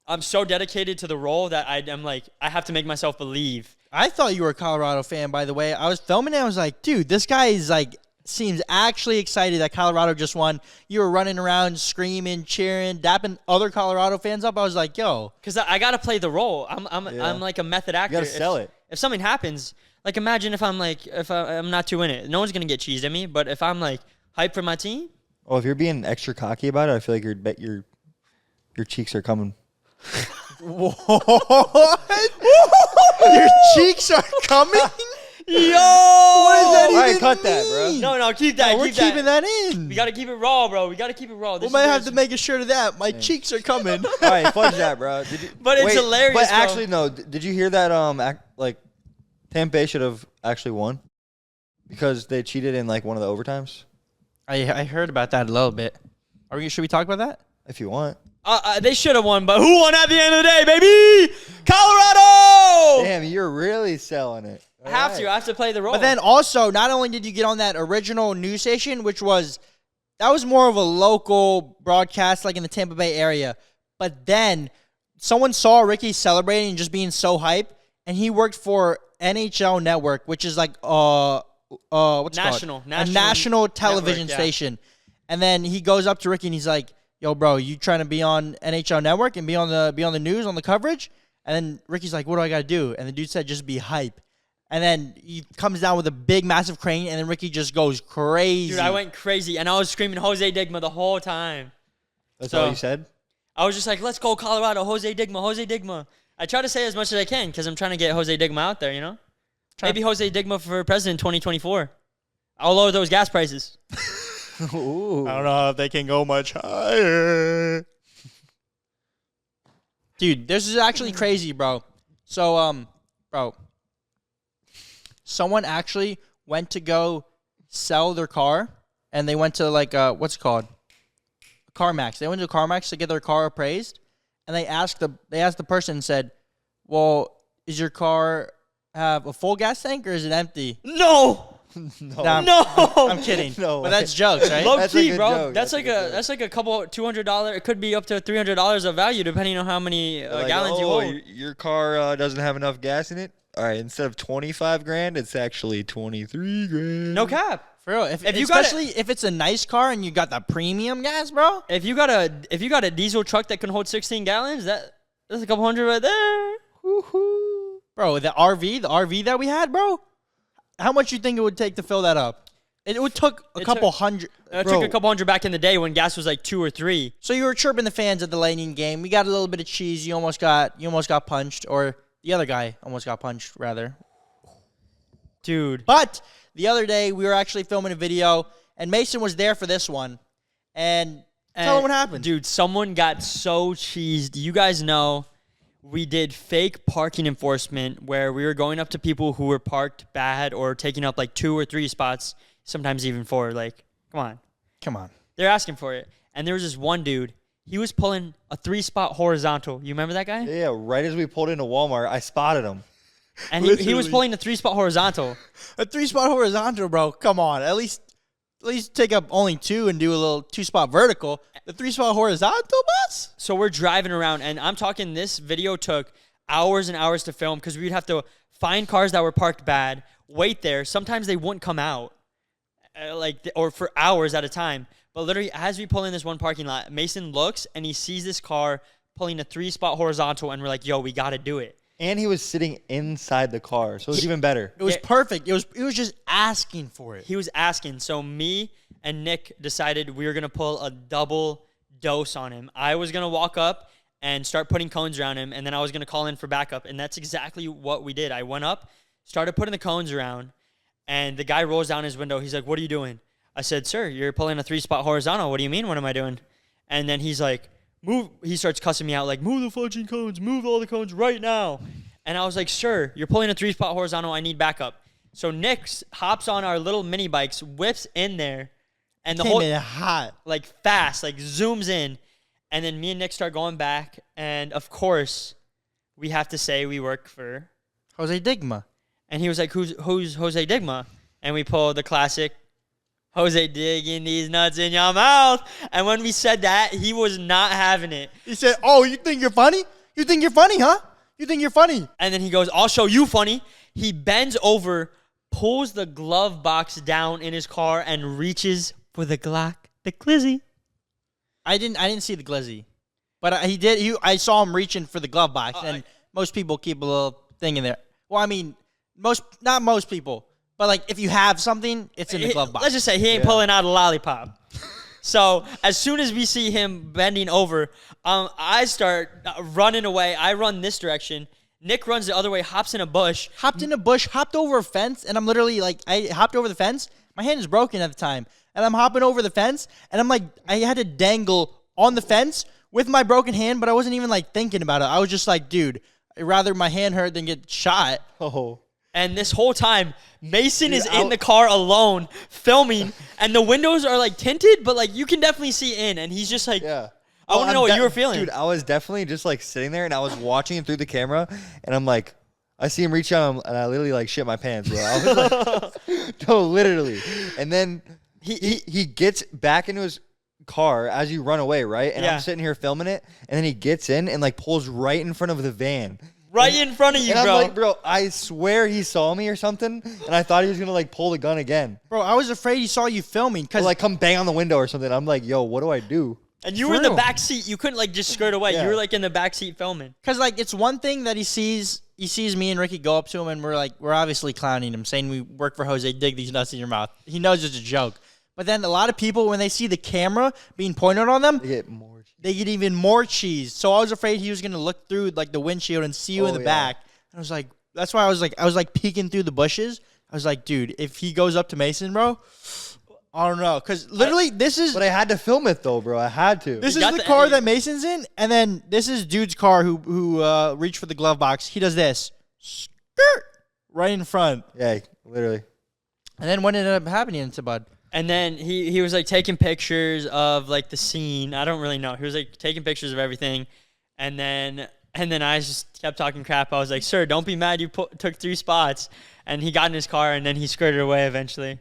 I'm so dedicated to the role that I'm like, I have to make myself believe. I thought you were a Colorado fan, by the way. I was filming it. I was like, dude, this guy is like, seems actually excited that Colorado just won. You were running around screaming, cheering, dapping other Colorado fans up. I was like, yo. Because I got to play the role. I'm like a method actor. You got to sell it. If something happens, like imagine if I'm not too in it. No one's going to get cheesed at me. But if I'm like hyped for my team. Oh, if you're being extra cocky about it, I feel like your cheeks are coming. What? Your cheeks are coming? Yo! What does that All right, even cut that, bro. mean? No, keep that. No, we're keeping that in. We got to keep it raw, bro. We got to keep it raw. We might have to make a shirt of that. My cheeks are coming. All right, fudge that, bro. But it's hilarious, But bro. actually, no. Did you hear that? Like Tampa Bay should have actually won because they cheated in like one of the overtimes. I heard about that a little bit. Should we talk about that? If you want. They should have won, but who won at the end of the day, baby? Colorado! Damn, you're really selling it. I have to play the role. But then also, not only did you get on that original news station, that was more of a local broadcast, like in the Tampa Bay area. But then someone saw Ricky celebrating and just being so hype, and he worked for NHL Network, which is like what's it called? A national television network, yeah. station. And then he goes up to Ricky and he's like, "Yo, bro, you trying to be on NHL Network and be on the news, on the coverage?" And then Ricky's like, "What do I got to do?" And the dude said, "Just be hype." And then he comes down with a big, massive crane, and then Ricky just goes crazy. Dude, I went crazy, and I was screaming Jose Digma the whole time. That's all you said? I was just like, let's go Colorado, Jose Digma, Jose Digma. I try to say as much as I can because I'm trying to get Jose Digma out there, you know? Maybe Jose Digma for president 2024. I'll lower those gas prices. Ooh. I don't know if they can go much higher. Dude, this is actually crazy, bro. So, bro, someone actually went to go sell their car, and they went to like what's it called? CarMax. They went to CarMax to get their car appraised, and they asked the person and said, "Well, is your car have a full gas tank or is it empty?" No! No, I'm kidding. No but way. that's jokes, right? Low That's a key, good bro. joke. That's like That's a good that's like a couple $200. It could be up to $300 of value depending on how many Like, gallons you hold. your car doesn't have enough gas in it? All right, instead of 25 grand, it's actually 23 grand. No cap. For real, if you got especially if it's a nice car and you got the premium gas, bro. If you got a diesel truck that can hold 16 gallons, that's a couple hundred right there. Woo-hoo. Bro, the RV that we had, bro. How much you think it would take to fill that up? It would took a couple hundred. It Bro. took a couple hundred back in the day when gas was like 2 or 3. So you were chirping the fans at the Lightning game. We got a little bit of cheese. You almost got punched, or the other guy almost got punched, rather. Dude. But the other day we were actually filming a video, and Mason was there for this one. And tell him what happened, Dude, someone got so cheesed. You guys know we did fake parking enforcement where we were going up to people who were parked bad or taking up like 2 or 3 spots, sometimes even 4. Like, come on. They're asking for it. And there was this one dude. He was pulling a 3-spot horizontal. You remember that guy? Yeah, right as we pulled into Walmart, I spotted him. And he was pulling a 3-spot horizontal. A 3-spot horizontal, bro. Come on, at least take up only 2 and do a little 2-spot vertical. The 3-spot horizontal, boss. So we're driving around, and I'm talking this video took hours and hours to film because we'd have to find cars that were parked bad, wait there. Sometimes they wouldn't come out, or for hours at a time. But literally, as we pull in this one parking lot, Mason looks, and he sees this car pulling a 3-spot horizontal, and we're like, yo, we got to do it. And he was sitting inside the car, so it was even better. It was perfect. It was just asking for it. He was asking. So me and Nick decided we were going to pull a double dose on him. I was going to walk up and start putting cones around him, and then I was going to call in for backup. And that's exactly what we did. I went up, started putting the cones around, and the guy rolls down his window. He's like, "What are you doing?" I said, sir, you're pulling a 3-spot horizontal. What do you mean? What am I doing? And then he's like, move. He starts cussing me out like, move the fudging cones, move all the cones right now. And I was like, sir, you're pulling a 3-spot horizontal. I need backup. So Nick hops on our little mini bikes, whips in there, and the Came whole in hot. like fast, like zooms in. And then me and Nick start going back. And of course, we have to say we work for Jose Digma. And he was like, who's Jose Digma? And we pulled the classic, Jose digging these nuts in your mouth. And when we said that, he was not having it. He said, oh, you think you're funny? You think you're funny, huh? You think you're funny? And then he goes, I'll show you funny. He bends over, pulls the glove box down in his car, and reaches for the Glock, the glizzy. I didn't see the glizzy. But he did. I saw him reaching for the glove box. And most people keep a little thing in there. Well, I mean, not most people. But, like, if you have something, it's in the glove box. Let's just say he ain't pulling out a lollipop. So, as soon as we see him bending over, I start running away. I run this direction. Nick runs the other way, hops in a bush. Hopped in a bush, hopped over a fence, and I'm literally, like, I hopped over the fence. My hand is broken at the time. And I'm hopping over the fence, and I'm, like, I had to dangle on the fence with my broken hand, but I wasn't even, like, thinking about it. I was just like, dude, I'd rather my hand hurt than get shot. Oh. And this whole time, Mason is in the car alone, filming, and the windows are, like, tinted, but, like, you can definitely see in. And he's just like, I want to know what you were feeling. Dude, I was definitely just, like, sitting there, and I was watching him through the camera, and I'm like, I see him reach out, and I literally, like, shit my pants, bro. I was like, no, literally. And then he gets back into his car as you run away, right? And I'm sitting here filming it, and then he gets in and, like, pulls right in front of the van. Right in front of you, and bro. I'm like, bro, I swear he saw me or something, and I thought he was going to, like, pull the gun again. Bro, I was afraid he saw you filming. Or, like, come bang on the window or something. I'm like, yo, what do I do? And you were in the back seat. You couldn't, like, just skirt away. You were, like, in the back seat filming. Because, like, it's one thing that he sees me and Ricky go up to him, and we're obviously clowning him, saying we work for Jose, dig these nuts in your mouth. He knows it's a joke. But then a lot of people, when they see the camera being pointed on them, they get even more cheese. So I was afraid he was going to look through, like, the windshield and see you in the back. And I was like, that's why I was like peeking through the bushes. I was like, dude, if he goes up to Mason, bro, I don't know. Because literally, this is... But I had to film it, though, bro. I had to. This is the car that Mason's in, and then this is dude's car who reached for the glove box. He does this. Skirt! Right in front. Yeah, literally. And then what ended up happening to Bud? And then he was, like, taking pictures of, like, the scene. I don't really know. He was, like, taking pictures of everything. And then I just kept talking crap. I was like, sir, don't be mad you took 3 spots. And he got in his car, and then he skirted away eventually.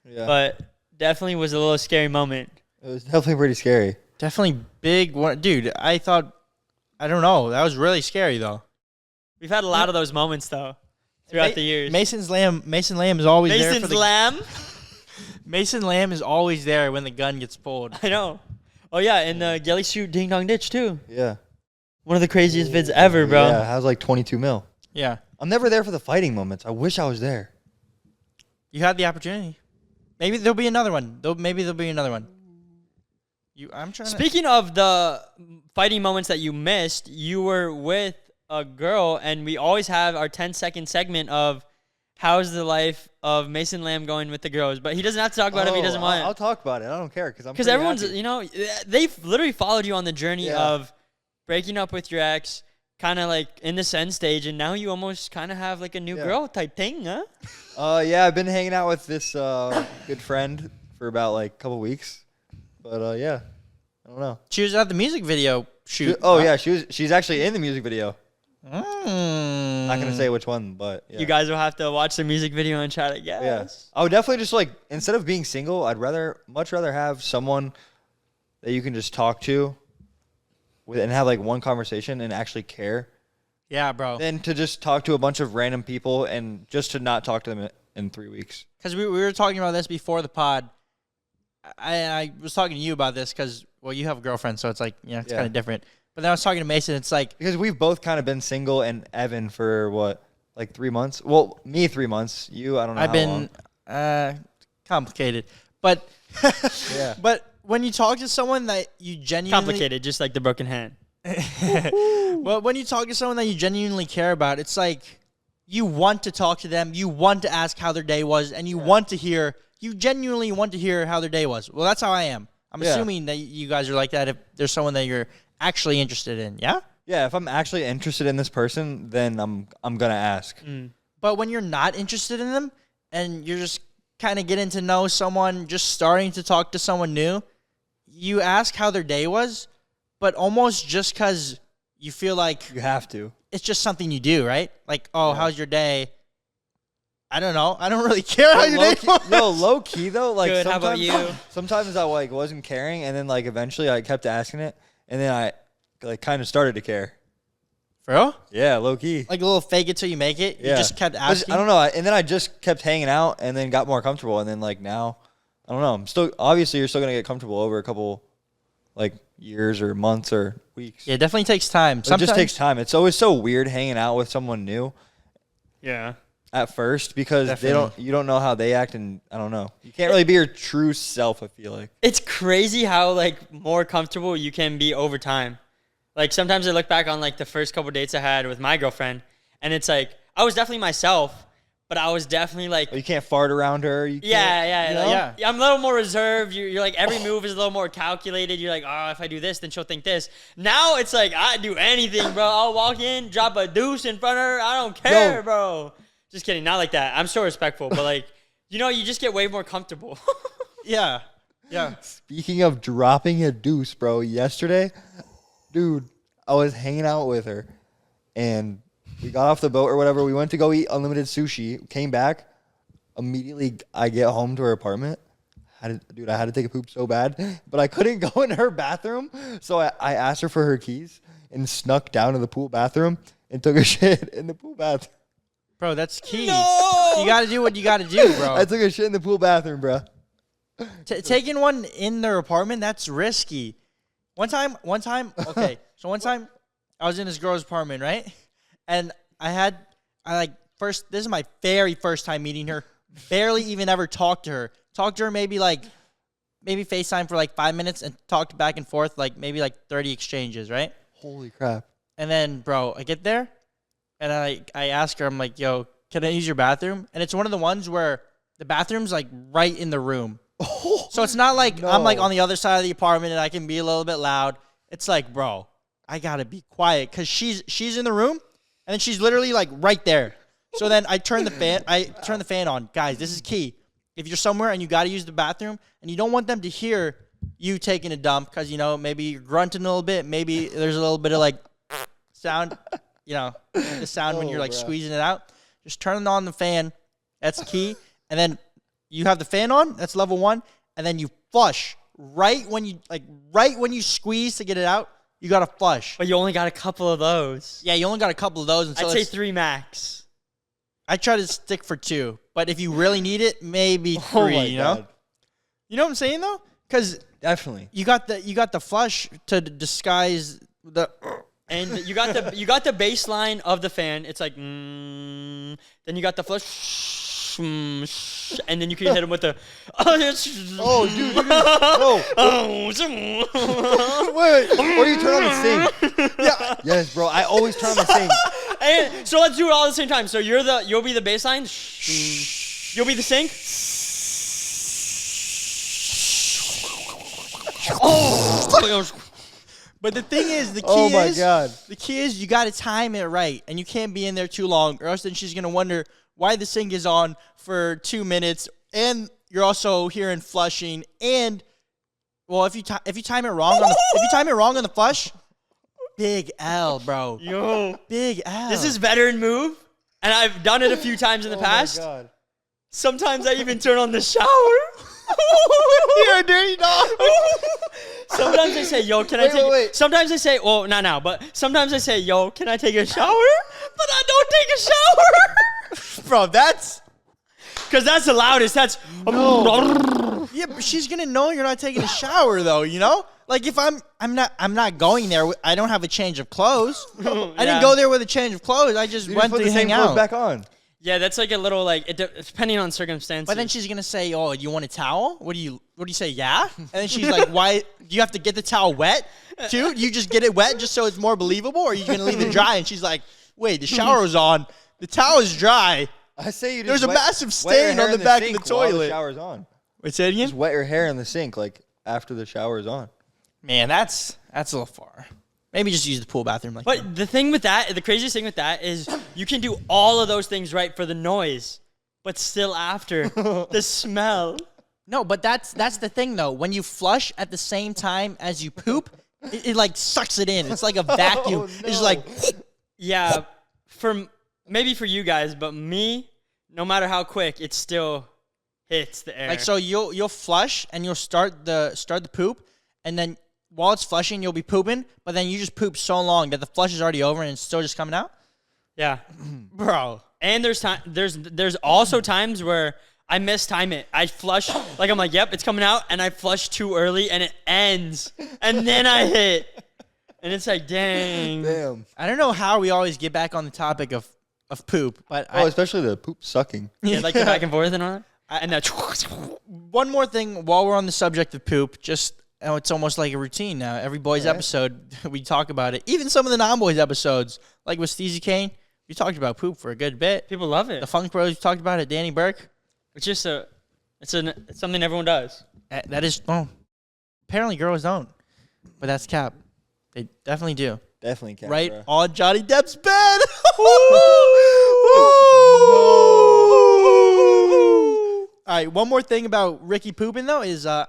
Yeah. But definitely was a little scary moment. It was definitely pretty scary. Definitely big one. Dude, I don't know. That was really scary, though. We've had a lot of those moments, though, throughout the years. Mason Lamb is always there. Mason's Lamb? Mason Lamb is always there when the gun gets pulled. I know. Oh, yeah, in the ghillie suit ding dong ditch, too. Yeah. One of the craziest vids ever, bro. Yeah, it was like 22 mil. Yeah. I'm never there for the fighting moments. I wish I was there. You had the opportunity. Maybe there'll be another one. Speaking of the fighting moments that you missed, you were with a girl, and we always have our 10-second segment of how's the life of Mason Lamb going with the girls. But he doesn't have to talk about it if he doesn't want. I'll talk about it. I don't care because everyone's, you know, they've literally followed you on the journey of breaking up with your ex, kind of like in the send stage, and now you almost kind of have like a new girl type thing, huh? Yeah, I've been hanging out with this good friend for about like a couple weeks, but yeah, I don't know. She was at the music video shoot. She's actually in the music video. Not gonna say which one, but you guys will have to watch the music video and try to guess. Yeah, I would definitely just like, instead of being single, I'd much rather have someone that you can just talk to and have like one conversation and actually care. Yeah, bro. Than to just talk to a bunch of random people and just to not talk to them in 3 weeks. Because we were talking about this before the pod. I was talking to you about this because, well, you have a girlfriend, so it's like, it's kind of different. But then I was talking to Mason, it's like... Because we've both kind of been single, and Evan for what, like 3 months? Well, me 3 months. You, I don't know I've been complicated. But, but when you talk to someone that you genuinely... Complicated, just like the broken hand. Well, when you talk to someone that you genuinely care about, it's like you want to talk to them, you want to ask how their day was, and you want to hear you genuinely want to hear how their day was. Well, that's how I am. I'm assuming that you guys are like that if there's someone that you're actually interested in. Yeah? Yeah, if I'm actually interested in this person, then I'm gonna ask. But when you're not interested in them and you're just kind of getting to know someone, just starting to talk to someone new, you ask how their day was, but almost just because you feel like You have to. it's just something you do, right? Like, oh, how's your day? I don't know. I don't really care how your day was. Low key though, like Good, how about sometimes, you? sometimes I like wasn't caring, and then like eventually I kept asking it, and then I like kind of started to care. For real? Yeah, low key. Like a little fake it till you make it? Yeah. You just kept 'Cause asking? I don't know, and then I just kept hanging out, and then got more comfortable, and then like now, I don't know. I'm still obviously you're still gonna get comfortable over a couple like years or months or weeks. Yeah, it definitely takes time. It just takes time. It's always so weird hanging out with someone new Yeah. at first because Definitely. you don't know how they act, and I don't know. You can't really be your true self, I feel like. It's crazy how like more comfortable you can be over time. Like sometimes I look back on like the first couple dates I had with my girlfriend, and it's like I was definitely myself, but I was definitely like, You can't fart around her. You can't, yeah, you know? yeah. I'm a little more reserved. You're like every move is a little more calculated. You're like, oh, if I do this, then she'll think this. Now it's like I do anything, bro. I'll walk in, drop a deuce in front of her. I don't care, bro. Just kidding, not like that. I'm still respectful, but like, you just get way more comfortable. Yeah. Yeah. Speaking of dropping a deuce, bro, yesterday, dude, I was hanging out with her, and we got off the boat or whatever. We went to go eat unlimited sushi. Came back. Immediately, I get home to her apartment. I had to take a poop so bad, but I couldn't go in her bathroom. So I asked her for her keys and snuck down to the pool bathroom and took a shit in the pool bathroom. Bro, that's key. No! You got to do what you got to do, bro. I took a shit in the pool bathroom, bro. Taking one in their apartment, that's risky. One time, okay. So one time, I was in this girl's apartment, right? And this is my very first time meeting her. Barely even ever talked to her. Talked to her maybe FaceTime for like 5 minutes and talked back and forth maybe 30 exchanges, right? Holy crap. And then, bro, I get there, and I ask her, I'm like, yo, can I use your bathroom? And it's one of the ones where the bathroom's like right in the room. So it's not like I'm like on the other side of the apartment and I can be a little bit loud. It's like, bro, I gotta be quiet because she's in the room and then she's literally like right there. So then I turn the fan on. Guys, this is key. If you're somewhere and you gotta use the bathroom and you don't want them to hear you taking a dump because maybe you're grunting a little bit, maybe there's a little bit of like sound, the sound when you're like squeezing it out. Just turn on the fan. That's key. And then you have the fan on. That's level 1. And then you flush right when you squeeze to get it out. You gotta flush. But you only got a couple of those. Yeah, you only got a couple of those. And so I'd say 3 max. I try to stick for 2. But if you really need it, maybe 3. Oh my you know? God. You know what I'm saying though? Because Definitely. you got the flush to disguise the. And you got the baseline of the fan. It's like, then you got the flush. And then you can hit him with the Oh, dude. Wait. Or you turn on the sink. Yeah. Yes, bro. I always turn on the sink. And so let's do it all at the same time. So you'll be the baseline. You'll be the sink. Oh. But the thing is, the key Oh my is, God. the key is you got to time it right, and you can't be in there too long, or else then she's gonna wonder why the sink is on for 2 minutes, and you're also hearing flushing, and well, if you time it wrong on the flush, big L, bro. Yo. Big L. This is veteran move, and I've done it a few times in the past. Oh my God. Sometimes I even turn on the shower. You're a dirty dog. Sometimes I say, yo, can I take wait. Sometimes I say, well, not now, but sometimes I say, yo, can I take a shower? But I don't take a shower. Bro, that's Because that's the loudest. That's yeah, but she's gonna know you're not taking a shower though, you know? Like if I'm not going there. I don't have a change of clothes. I didn't go there with a change of clothes. I just You went just put to the same hang clothes out. back on. Yeah, that's like a little like depending on circumstances. But then she's gonna say, "Oh, you want a towel? What do you say? Yeah." And then she's like, "Why do you have to get the towel wet too? You just get it wet just so it's more believable, or are you gonna leave it dry?" And she's like, "Wait, the shower was on, the towel is dry. I say you. There's just a massive stain on the back of the toilet. While the shower's on. Wait, say it again. Just wet your hair in the sink like after the shower's on. Man, that's a little far. Maybe just use the pool bathroom like that. But the thing with that, the craziest thing with that is you can do all of those things right for the noise, but still after the smell. No, but that's the thing though. When you flush at the same time as you poop, it like sucks it in. It's like a vacuum. No. It's just like Yeah, maybe for you guys, but me, no matter how quick, it still hits the air. like so you'll flush and you'll start the poop, and then while it's flushing you'll be pooping, but then you just poop so long that the flush is already over and it's still just coming out. Yeah, Bro. and there's also times where I mistime it. I flush like I'm like, yep, it's coming out, and I flush too early, and it ends, and then I hit, and it's like, dang. Damn. I don't know how we always get back on the topic of poop, but Especially the poop sucking. Yeah, like the back and forth and all that. And that. one more thing while we're on the subject of poop, just it's almost like a routine now. Every boys episode, we talk about it. Even some of the non-boys episodes, like with Steezy Kane, we talked about poop for a good bit. People love it. The Funk Bros, we talked about it. Danny Burke. It's just it's something everyone does. That is, apparently girls don't, but that's cap. They definitely do. Definitely can't. Right Bro. on Johnny Depp's bed. All right, one more thing about Ricky pooping, though, is I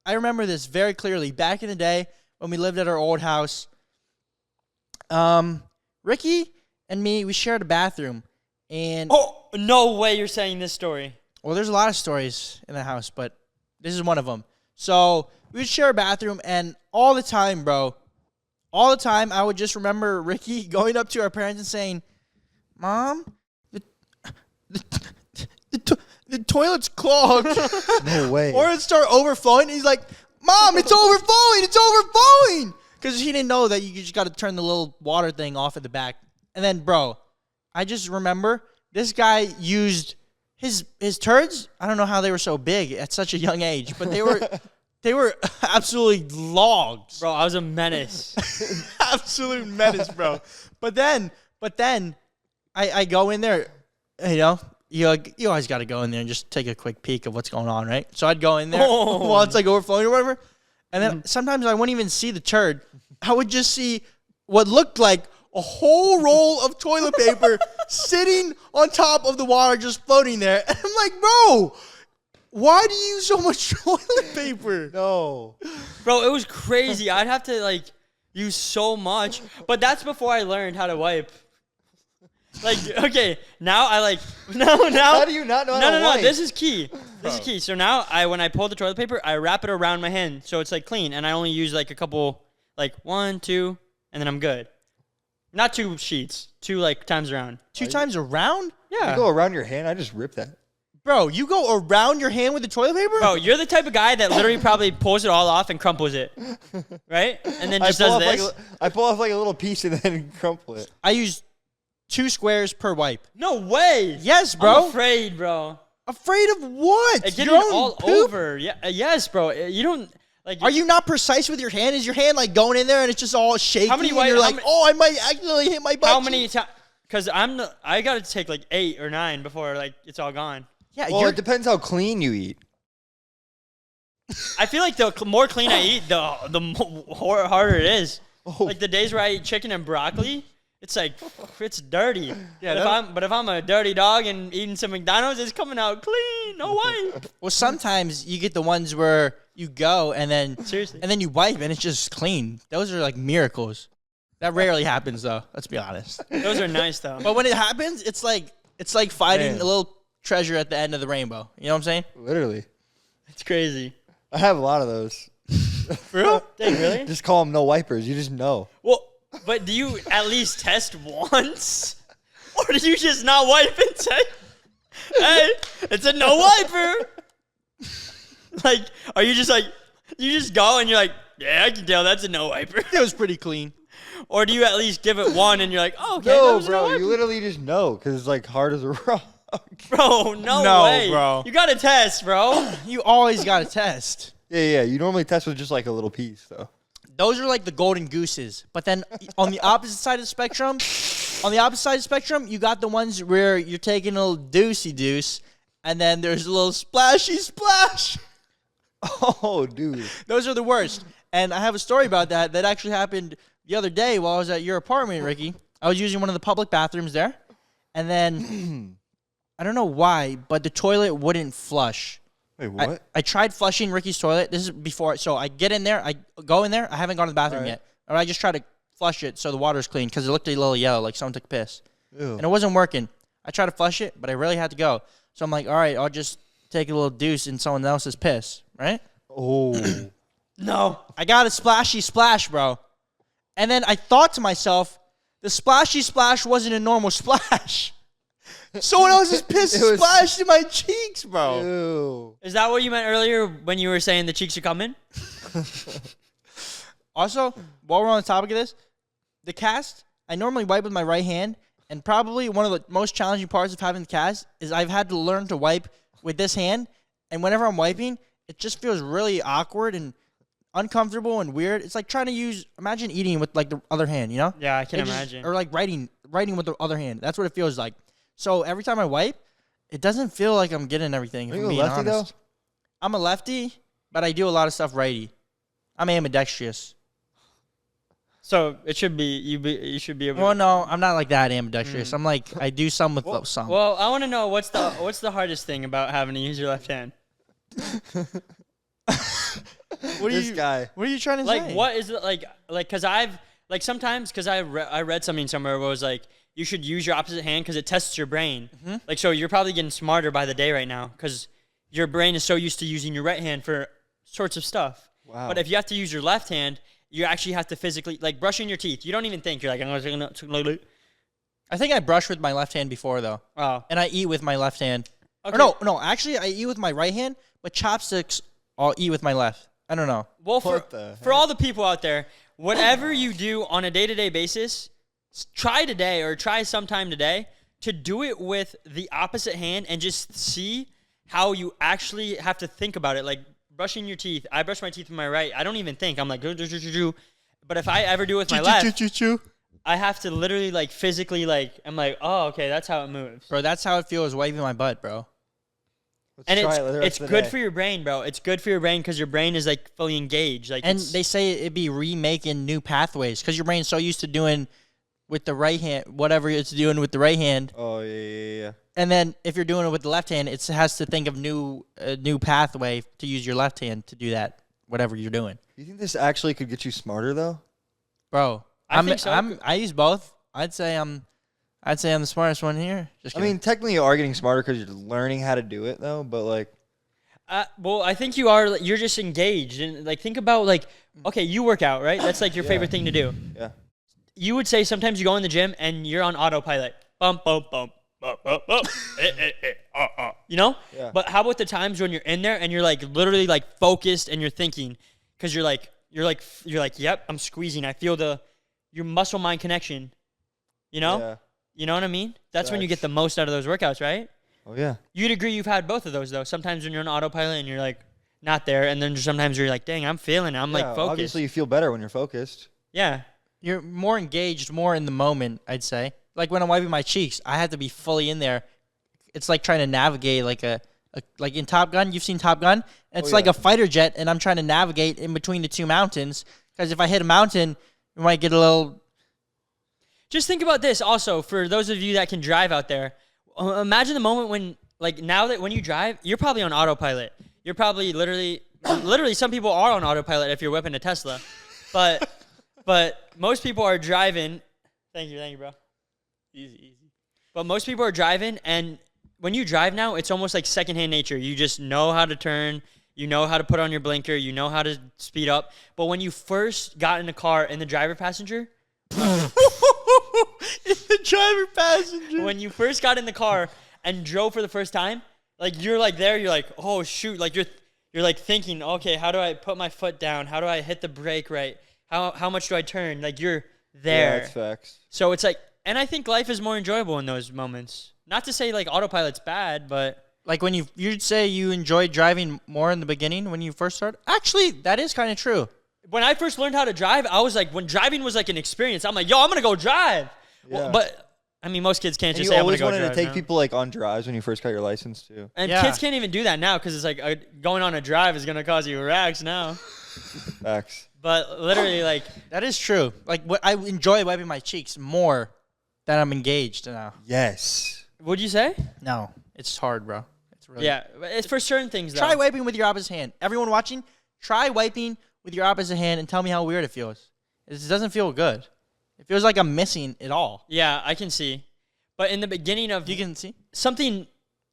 remember this very clearly. Back in the day when we lived at our old house, Ricky and me, we shared a bathroom. And Oh, no way you're saying this story. well, there's a lot of stories in the house, but this is one of them. So we would share a bathroom, and all the time, bro, all the time, I would just remember Ricky going up to our parents and saying, "Mom, the toilet's clogged." No way. Or it'd start overflowing. He's like, "Mom, it's overflowing. It's overflowing." Because he didn't know that you just got to turn the little water thing off at the back. And then, bro, I just remember this guy used his turds. I don't know how they were so big at such a young age, but they were absolutely logs. Bro, I was a menace. Absolute menace, bro. But then I go in there, you know, you always got to go in there and just take a quick peek of what's going on, right? So I'd go in there while it's like overflowing or whatever, and then sometimes I wouldn't even see the turd. I would just see what looked like a whole roll of toilet paper sitting on top of the water, just floating there. And I'm like, bro, why do you use so much toilet paper? No. Bro, it was crazy. I'd have to, like, use so much. But that's before I learned how to wipe. Like, okay, now I, like, now. How do you not know how to wipe? No, this is key. This is key. So now, when I pull the toilet paper, I wrap it around my hand so it's, like, clean. And I only use, like, a couple, like, 1, 2, and then I'm good. Not 2 sheets. 2, like, times around. 2 times around? Yeah. You go around your hand, I just rip that. Bro, you go around your hand with the toilet paper? Bro, you're the type of guy that literally probably pulls it all off and crumples it. Right? And then just does this. I pull off like a little piece and then crumple it. I use 2 squares per wipe. No way. Yes, bro. I'm afraid, bro. Afraid of what? It Your getting own all poop? over. Yeah, yes, bro. You don't like. Are you not precise with your hand? Is your hand like going in there and it's just all shaky? How many and wipe- you're how like, many- oh, I might accidentally hit my butt. How many times? Because I got to take like 8 or 9 before like it's all gone. Yeah, Well, it depends how clean you eat. I feel like the more clean I eat, the harder it is. Oh. Like the days where I eat chicken and broccoli, it's like it's dirty. Yeah, But if I'm a dirty dog and eating some McDonald's, it's coming out clean. No wipe. well, sometimes you get the ones where you go and then Seriously. and then you wipe and it's just clean. Those are like miracles. That rarely happens though. Let's be honest. Those are nice though. But when it happens, it's like finding Man. a little treasure at the end of the rainbow. You know what I'm saying? Literally. It's crazy. I have a lot of those. For real? Dang, really? Just call them no wipers. You just know. Well, but do you at least test once? Or do you just not wipe and say, hey, it's a no wiper? Like, are you just like, you just go and you're like, yeah, I can tell that's a no wiper. It was pretty clean. Or do you at least give it one and you're like, oh, okay, that No, was a no bro. wiper. You literally just know because it's like hard as a rock. Bro, no way. bro. You got to test, bro. You always got to test. Yeah. You normally test with just like a little piece, though. Those are like the golden gooses. But then on the opposite side of the spectrum, On the opposite side of the spectrum, you got the ones where you're taking a little deuce, and then there's a little splashy splash. Oh, dude. Those are the worst. And I have a story about that actually happened the other day while I was at your apartment, Ricky. I was using one of the public bathrooms there, and then I don't know why, but the toilet wouldn't flush. Wait, what? I tried flushing Ricky's toilet. This is before. So I get in there. I go in there. I haven't gone to the bathroom yet. Or I just try to flush it so the water's clean because it looked a little yellow, like someone took a piss. Ew. And it wasn't working. I tried to flush it, but I really had to go. So I'm like, all right, I'll just take a little deuce in someone else's piss, right? Oh. No. I got a splashy splash, bro. And then I thought to myself, the splashy splash wasn't a normal splash. Someone else's piss splashed in my cheeks, bro. Ew. Is that what you meant earlier when you were saying the cheeks are coming? Also, while we're on the topic of this, the cast, I normally wipe with my right hand, and probably one of the most challenging parts of having the cast is I've had to learn to wipe with this hand, and whenever I'm wiping, it just feels really awkward and uncomfortable and weird. It's like trying to imagine eating with like the other hand, you know? Yeah, I can imagine. Or like writing with the other hand. That's what it feels like. So every time I wipe, it doesn't feel like I'm getting everything. If Are I'm you a being lefty honest. though? I'm a lefty, but I do a lot of stuff righty. I'm ambidextrous. So it should be you should be able. Well, no, I'm not like that ambidextrous. I'm like I do some with some. Well, I want to know what's the hardest thing about having to use your left hand? What This guy. What are you trying to Like, say? what is it like? Cause I've sometimes because I read something somewhere where it was like you should use your opposite hand because it tests your brain. Mm-hmm. Like, so you're probably getting smarter by the day right now because your brain is so used to using your right hand for sorts of stuff. Wow. But if you have to use your left hand, you actually have to physically, like brushing your teeth. You don't even think. You're like, I think I brushed with my left hand before though, oh, and I eat with my left hand. okay. Or no, actually I eat with my right hand, but chopsticks I'll eat with my left. I don't know. Well, What the for all the people out there, whatever you do on a day-to-day basis, try today or try sometime today to do it with the opposite hand and just see how you actually have to think about it. Like brushing your teeth. I brush my teeth with my right. I don't even think. I'm like, but if I ever do it with my left, I have to literally like physically like, I'm like, oh, okay, that's how it moves. Bro, that's how it feels wiping my butt, bro. Let's And try it the rest it's of the good day. for your brain, bro. It's good for your brain because your brain is like fully engaged. Like, And they say it'd be remaking new pathways because your brain's so used to doing with the right hand, whatever it's doing with the right hand. Oh, yeah. And then if you're doing it with the left hand, it has to think of new pathway to use your left hand to do that, whatever you're doing. You think this actually could get you smarter, though? Bro, I think so. I use both. I'd say I'm the smartest one here. Just I kidding. mean, technically you are getting smarter because you're learning how to do it, though. But, like, well, I think you are. You're just engaged, and like think about like, okay, you work out, right? That's like your favorite thing to do. yeah. You would say sometimes you go in the gym and you're on autopilot. Bump, bump, bump, bump, bump, bump. You know? Yeah. But how about the times when you're in there and you're like literally like focused and you're thinking, because you're like, yep, I'm squeezing. I feel your muscle mind connection. You know? Yeah. You know what I mean? That's when you Facts. get the most out of those workouts, right? Oh, yeah. You'd agree you've had both of those though. Sometimes when you're on autopilot and you're like not there, and then sometimes you're like, dang, I'm feeling it. I'm like focused. Obviously, you feel better when you're focused. Yeah. You're more engaged, more in the moment, I'd say. Like when I'm wiping my cheeks, I have to be fully in there. It's like trying to navigate like like in Top Gun. You've seen Top Gun? It's like yeah. a fighter jet, and I'm trying to navigate in between the two mountains. Because if I hit a mountain, we might get a little. Just think about this also for those of you that can drive out there. Imagine the moment when, like now that when you drive, you're probably on autopilot. You're probably literally some people are on autopilot if you're whipping a Tesla. But most people are driving. Thank you, bro. Easy. But most people are driving, and when you drive now, it's almost like secondhand nature. You just know how to turn. You know how to put on your blinker. You know how to speed up. But when you first got in the car in the driver passenger, The driver passenger. when you first got in the car and drove for the first time, like you're like there, you're like, oh shoot, like you're like thinking, okay, how do I put my foot down? How do I hit the brake right? How much do I turn? Like you're there. Yeah, that's facts. So it's like, and I think life is more enjoyable in those moments. Not to say like autopilot's bad, but Like when you'd say you enjoyed driving more in the beginning when you first started. Actually, that is kind of true. when I first learned how to drive, I was like, when driving was like an experience, I'm like, yo, I'm gonna go drive. Yeah. But I mean, most kids can't And just you say, I'm going always to go wanted drive to take now. people like on drives when you first got your license too. And Yeah. kids can't even do that now because it's like going on a drive is going to cause you racks now. Facts. But literally, like, That is true. Like, what I enjoy wiping my cheeks more than I'm engaged now. Yes. what'd you say? No, it's hard, bro. It's really Yeah, it's for certain things, though. Try wiping with your opposite hand. Everyone watching, try wiping with your opposite hand and tell me how weird it feels. It doesn't feel good. It feels like I'm missing it all. Yeah, I can see. But in the beginning of You can see? something,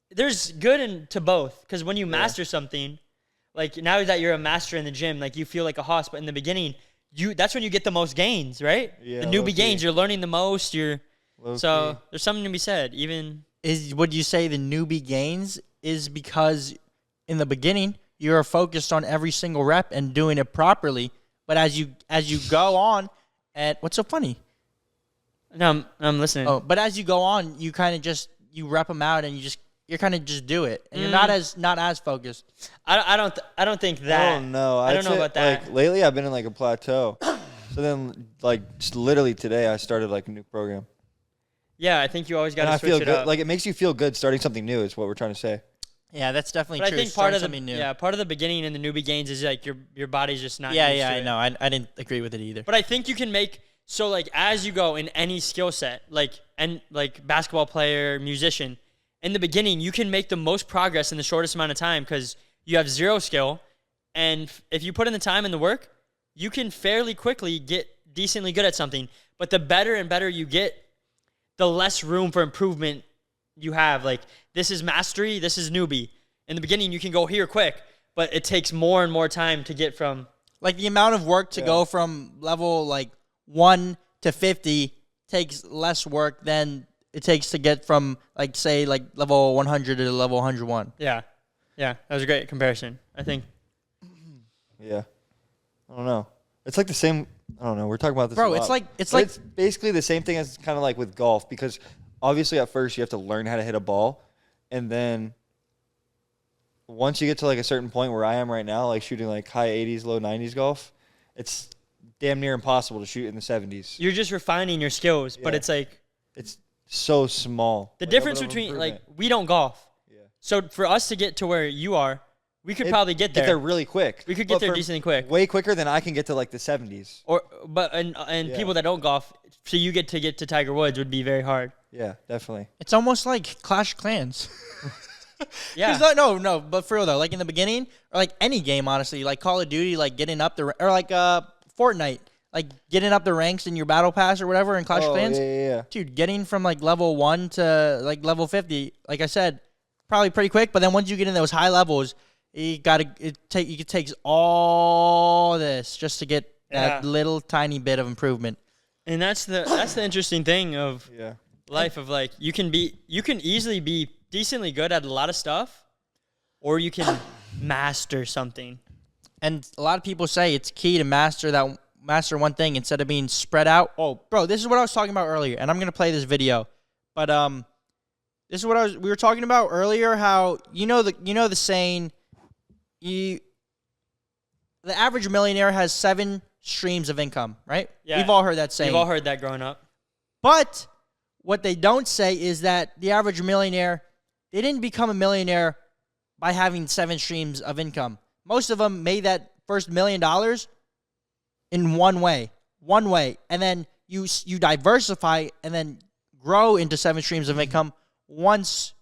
there's good to both. Because when you master something, like now that you're a master in the gym, like you feel like a hoss. But in the beginning, that's when you get the most gains, right? Yeah, the newbie low-key. gains. You're learning the most. Low-key. So there's something to be said. Even Would you say the newbie gains is because in the beginning you're focused on every single rep and doing it properly, but as you go on, and what's so funny? no, I'm listening. Oh, but as you go on, you kind of just you rep them out and you kind of just do it, and you're not as focused. I don't think that. Oh no, I don't know about that. Like lately, I've been in like a plateau. So then, like just literally today, I started like a new program, Yeah, I think you always got and to I switch feel it good. up. Like it makes you feel good starting something new. Is what we're trying to say. Yeah, that's definitely but true. I think part of something new. part of the beginning and the newbie gains is like your body's just not. Yeah, used yeah, to I it. know. I didn't agree with it either. But I think you can make so like as you go in any skill set, like basketball player, musician, in the beginning you can make the most progress in the shortest amount of time because you have zero skill, and if you put in the time and the work, you can fairly quickly get decently good at something. But the better and better you get, the less room for improvement you have. Like this is mastery, this is newbie. In the beginning you can go here quick, but it takes more and more time to get from. Like the amount of work to go from level like 1 to 50 takes less work than it takes to get from like say like level 100 to level 101. Yeah, that was a great comparison. I think. Yeah, I don't know. It's like the same. I don't know. We're talking about this, Bro, a lot. it's like- it's But like- it's basically the same thing as kind of like with golf because obviously at first you have to learn how to hit a ball, and then once you get to like a certain point where I am right now, like shooting like high 80s, low 90s golf, it's damn near impossible to shoot in the 70s. You're just refining your skills, but Yeah. it's like It's so small. the Like, a difference little between like improvement. we don't golf. Yeah. So for us to get to where you are, we could probably get there. really quick. We could get But there for decently quick. Way quicker than I can get to like the 70s. And Yeah. people that don't golf, so you get to Tiger Woods would be very hard. Yeah, definitely. It's almost like Clash of Clans. Yeah. 'Cause no, but for real though, like in the beginning, or like any game, honestly, like Call of Duty, like getting up the, or like Fortnite, like getting up the ranks in your battle pass or whatever in Clash of Clans. Yeah. Dude, getting from like level 1 to like level 50, like I said, probably pretty quick. But then once you get in those high levels, it takes all this just to get that Yeah. little tiny bit of improvement. And that's the interesting thing of Yeah. life of like you can easily be decently good at a lot of stuff, or you can master something. And a lot of people say it's key to master one thing instead of being spread out. Oh, bro, this is what I was talking about earlier, and I'm gonna play this video. But this is what we were talking about earlier. How the saying, the average millionaire has 7 streams of income, right? Yeah. We've all heard that saying. We've all heard that growing up. But what they don't say is that the average millionaire, they didn't become a millionaire by having 7 streams of income. Most of them made that first $1 million in one way, and then you diversify and then grow into 7 streams of income once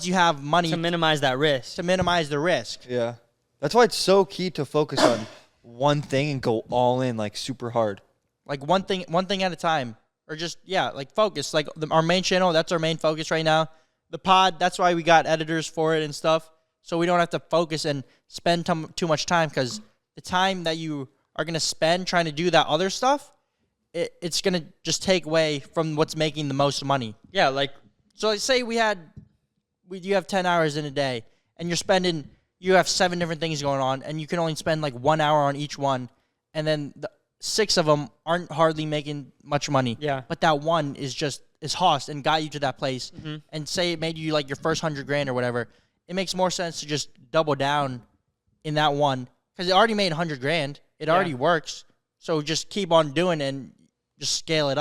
you have money To minimize that risk. to minimize the risk. Yeah. That's why it's so key to focus on one thing and go all in like super hard. Like one thing at a time, or just like focus. Like our main channel, that's our main focus right now. The pod, that's why we got editors for it and stuff, so we don't have to focus and spend too much time, because the time that you are gonna spend trying to do that other stuff, it's gonna just take away from what's making the most money. Yeah, like So let's say you have 10 hours in a day, and you have 7 different things going on, and you can only spend like 1 hour on each one, and then 6 of them aren't hardly making much money. Yeah. But that one is host and got you to that place, and say it made you like your first $100,000 or whatever. It makes more sense to just double down in that one, because it already made $100,000. It already works. So just keep on doing it and just scale that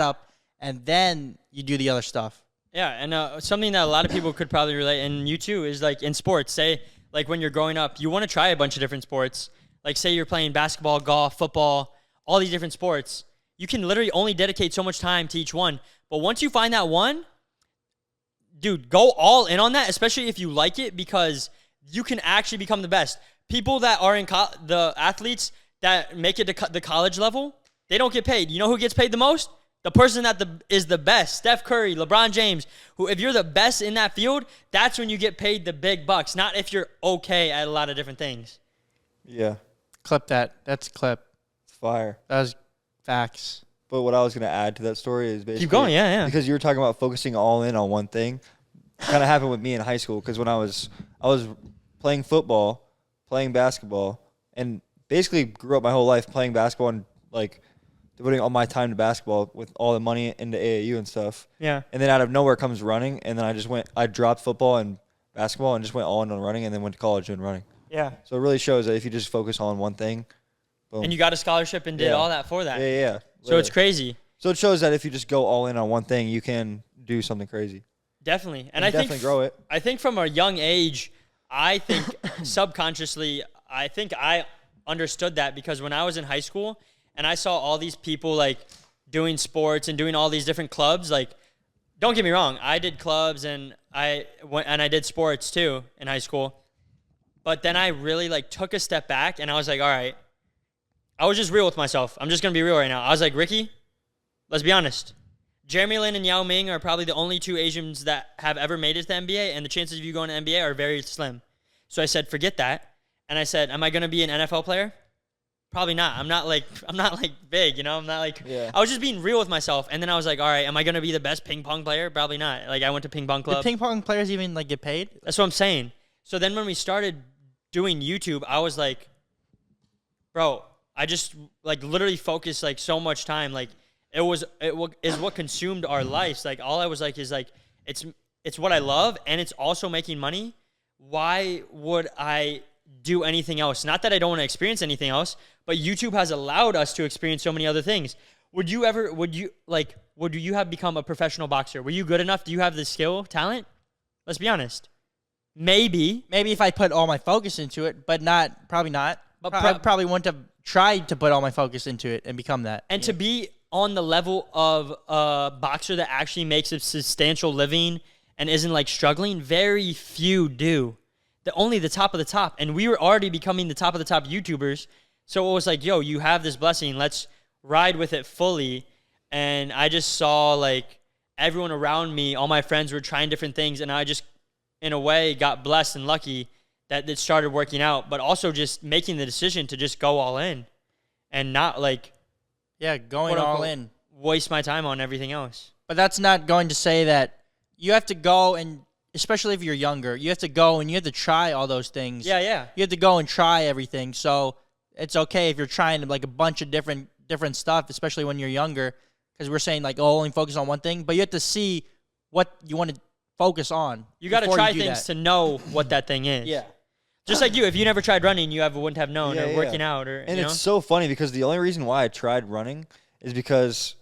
up, and then you do the other stuff. Yeah, and something that a lot of people could probably relate, and you too, is like in sports. Say, like when you're growing up, you want to try a bunch of different sports. Like say you're playing basketball, golf, football, all these different sports. You can literally only dedicate so much time to each one. But once you find that one, dude, go all in on that, especially if you like it, because you can actually become the best. People that are in the athletes that make it to the college level, they don't get paid. You know who gets paid the most? The person that is the best. Steph Curry, LeBron James, who if you're the best in that field, that's when you get paid the big bucks, not if you're okay at a lot of different things. Yeah. Clip that. That's a clip. It's fire. That was facts. But what I was going to add to that story is basically... Keep going, yeah. Because you were talking about focusing all in on one thing. Kind of happened with me in high school because when I was playing football, playing basketball, and basically grew up my whole life playing basketball and, like, devoting all my time to basketball with all the money into AAU and stuff. Yeah. And then out of nowhere comes running, and then I dropped football and basketball and just went all in on running and then went to college doing running. Yeah. So it really shows that if you just focus on one thing, boom. And you got a scholarship and did all that for that. Yeah. So it's crazy. So it shows that if you just go all in on one thing, you can do something crazy. Definitely. And I I think definitely grow it. I think from a young age, I think subconsciously, I think I understood that because when I was in high school and I saw all these people like doing sports and doing all these different clubs, like don't get me wrong, I did clubs and I did sports too in high school. But then I really like took a step back and I was like, all right, I was just real with myself. I'm just going to be real right now. I was like, Ricky, let's be honest. Jeremy Lin and Yao Ming are probably the only two Asians that have ever made it to the NBA, and the chances of you going to NBA are very slim. So I said, forget that. And I said, am I going to be an NFL player? Probably not. I'm not like big, you know? I'm not like, I was just being real with myself. And then I was like, all right, am I going to be the best ping pong player? Probably not. Like I went to ping pong club. Did ping pong players even like get paid? That's what I'm saying. So then when we started doing YouTube, I was like, bro, I just like literally focused like so much time. Like it is what consumed our lives. Like all I was like is like, it's what I love and it's also making money. Why would I do anything else? Not that I don't want to experience anything else, but YouTube has allowed us to experience so many other things. Would you have become a professional boxer? Were you good enough? Do you have the skill, talent? Let's be honest. Maybe if I put all my focus into it, but probably not. But probably wouldn't have tried to put all my focus into it and become that. And to be on the level of a boxer that actually makes a substantial living and isn't like struggling, very few do. Only the top of the top. And we were already becoming the top of the top YouTubers. So it was like, yo, you have this blessing. Let's ride with it fully. And I just saw like everyone around me, all my friends were trying different things. And I just, in a way, got blessed and lucky that it started working out. But also just making the decision to just go all in and not like, going all in. Waste my time on everything else. But that's not going to say that you have to go and, especially if you're younger, you have to go and you have to try all those things. Yeah. You have to go and try everything. So it's okay if you're trying like a bunch of different stuff, especially when you're younger, because we're saying like, only focus on one thing. But you have to see what you want to focus on. You got to try things to know what that thing is. Yeah. Just like you, if you never tried running, you wouldn't have known, or working out, or and it's so funny because the only reason why I tried running is because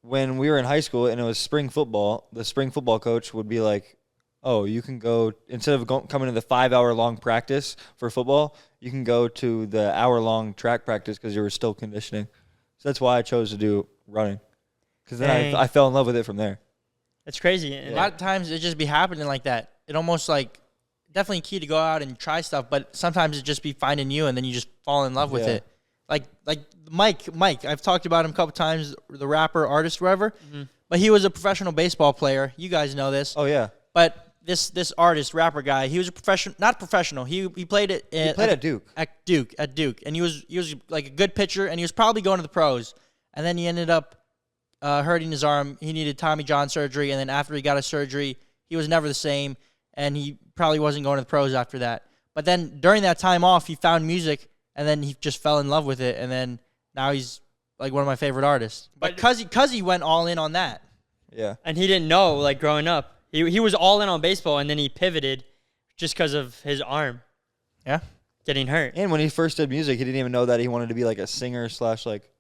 when we were in high school and it was spring football, the spring football coach would be like, "Oh, you can go instead of coming to the 5-hour-long practice for football, you can go to the hour-long track practice because you were still conditioning." So that's why I chose to do running, because then I fell in love with it from there. It's crazy. A lot of times it just be happening like that. It almost like. Definitely key to go out and try stuff, but sometimes it just be finding you and then you just fall in love with it. Like Mike, I've talked about him a couple times, the rapper, artist, whatever. Mm-hmm. But he was a professional baseball player. You guys know this. Oh yeah. But this artist, rapper guy, he was a not professional. He played it. He played at Duke. At Duke, and he was like a good pitcher, and he was probably going to the pros. And then he ended up hurting his arm. He needed Tommy John surgery, and then after he got a surgery, he was never the same. And he probably wasn't going to the pros after that. But then during that time off, he found music, and then he just fell in love with it. And then now he's like one of my favorite artists. But because he went all in on that. Yeah. And he didn't know, like growing up. He was all in on baseball, and then he pivoted just because of his arm. Yeah. Getting hurt. And when he first did music, he didn't even know that he wanted to be like a singer / like,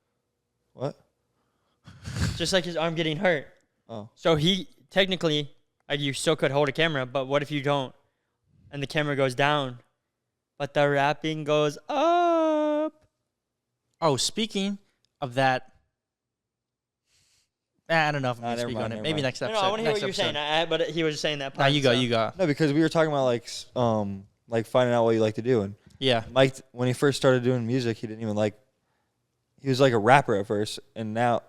what? just like his arm getting hurt. Oh. So he technically, like, you still could hold a camera, but what if you don't, and the camera goes down, but the wrapping goes up? Oh, speaking of that, I don't know if I'm gonna speak on it. Maybe next episode. No, I want to hear what you're episode. saying. But he was just saying that part. Nah, you go. No, because we were talking about like finding out what you like to do, and Yeah. Mike, when he first started doing music, he didn't even like. He was like a rapper at first, and now,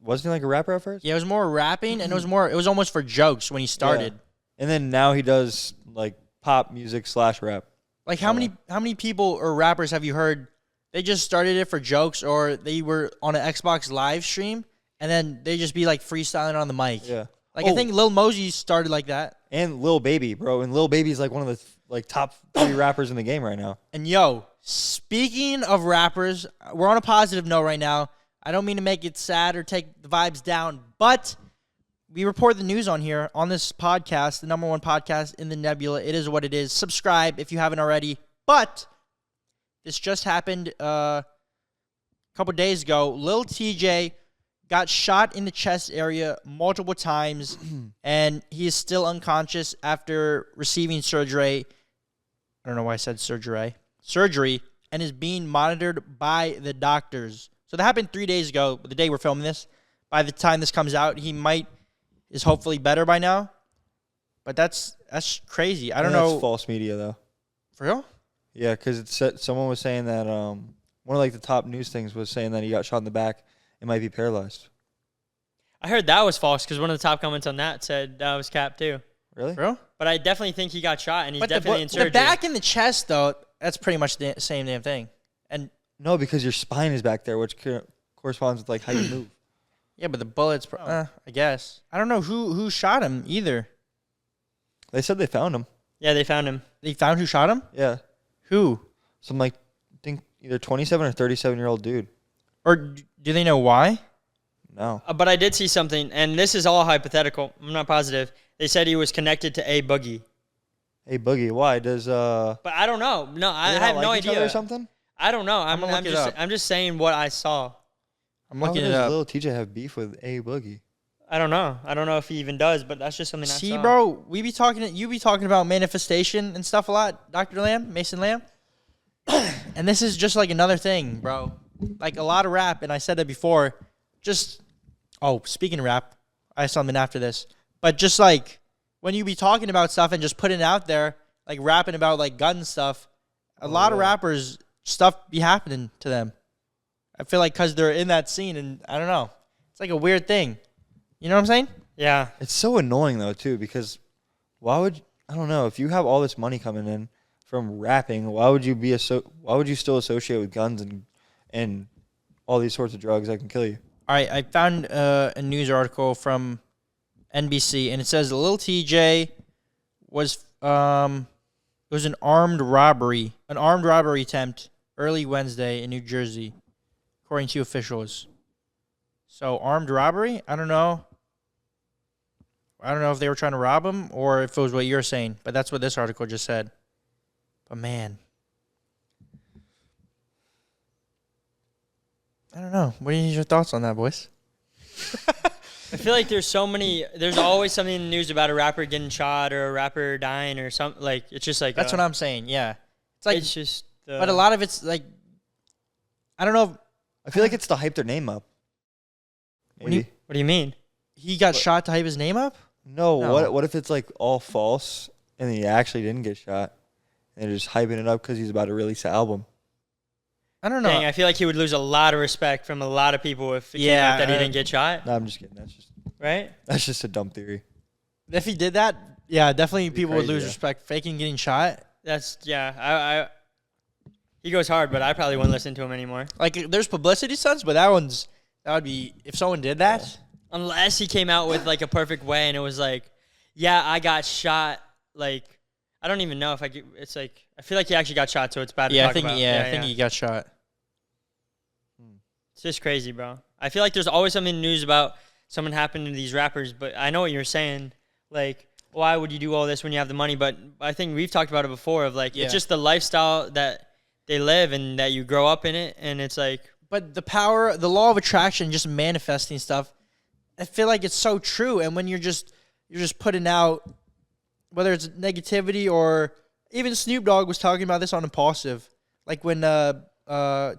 wasn't he like a rapper at first? Yeah, it was more rapping, and it was almost for jokes when he started. Yeah. And then now he does like pop music / rap. Like how many people or rappers have you heard? They just started it for jokes, or they were on an Xbox live stream, and then they just be like freestyling on the mic. Yeah. Like I think Lil Mosey started like that. And Lil Baby, bro, and Lil Baby's like one of the like top 3 rappers in the game right now. And yo, speaking of rappers, we're on a positive note right now. I don't mean to make it sad or take the vibes down, but we report the news on here on this podcast, the #1 podcast in the Nebula. It is what it is. Subscribe if you haven't already. But this just happened a couple days ago. Lil TJ got shot in the chest area multiple times, and he is still unconscious after receiving surgery. I don't know why I said surgery, and is being monitored by the doctors. So that happened 3 days ago, the day we're filming this. By the time this comes out, he is hopefully better by now. But that's crazy. I don't know. That's false media though. For real? Yeah, because someone was saying that one of like the top news things was saying that he got shot in the back and might be paralyzed. I heard that was false because one of the top comments on that said that was cap too. Really? For real? But I definitely think he got shot, and he's But definitely in surgery. the back and the chest, though, that's pretty much the same damn thing. And No, because your spine is back there, which corresponds with like how you move. yeah, but the bullets, I guess. I don't know who shot him either. They said they found him. Yeah, they found him. They found who shot him? Yeah. Who? Some like I think either 27 or 37-year-old dude. Or do they know why? No. But I did see something, and this is all hypothetical. I'm not positive. They said he was connected to A Boogie. Hey Boogie, why does But I don't know. No, I they not have no like each other idea. or something? I don't know. I'm gonna look it up. I'm just saying what I saw. I'm Why looking it does up. Lil TJ have beef with A Boogie? I don't know. I don't know if he even does, but that's just something I See, saw. bro, you be talking about manifestation and stuff a lot, Dr. Lamb, Mason Lamb. And this is just like another thing, bro. Like a lot of rap, and I said that before. Speaking of rap, I have something after this. But just like when you be talking about stuff and just putting it out there, like rapping about like gun stuff, a lot of rappers, stuff be happening to them. I feel like because they're in that scene, and I don't know. It's like a weird thing. You know what I'm saying? Yeah. It's so annoying though too, because why would I don't know, if you have all this money coming in from rapping, why would you still associate with guns and all these sorts of drugs that can kill you? All right, I found a news article from NBC, and it says Lil TJ was it was an armed robbery attempt early Wednesday in New Jersey, according to officials. So armed robbery? I don't know. I don't know if they were trying to rob him or if it was what you're saying, but that's what this article just said. But man, I don't know. What are your thoughts on that, boys? I feel like there's always something in the news about a rapper getting shot or a rapper dying or something. Like, it's just like... That's what I'm saying, yeah. It's like, it's just... but a lot of it's like, I don't know. I feel like it's to hype their name up. Maybe. What do you mean? He got shot to hype his name up? No, No. what if it's like all false and he actually didn't get shot and they're just hyping it up because he's about to release an album? I don't know. Dang, I feel like he would lose a lot of respect from a lot of people if it came Yeah, out that he didn't get shot. No, I'm just kidding. Right? That's just a dumb theory. If he did that, yeah, definitely people would crazy, lose yeah. respect. Faking getting shot. That's... Yeah. He goes hard, but I probably wouldn't listen to him anymore. Like, there's publicity stunts, but that would be, if someone did that. Unless he came out with, like, a perfect way and it was like, yeah, I got shot. Like, I don't even know if it's like... I feel like he actually got shot, so it's bad to Yeah, talk I think, about. I think he got shot. It's just crazy, bro. I feel like there's always something in the news about something happening to these rappers, but I know what you're saying. Like, why would you do all this when you have the money? But I think we've talked about it before of, like, Yeah. it's just the lifestyle that they live and that you grow up in it, and it's like... But the law of attraction, just manifesting stuff, I feel like it's so true. And when you're just putting out, whether it's negativity or even Snoop Dogg was talking about this on Impulsive, like when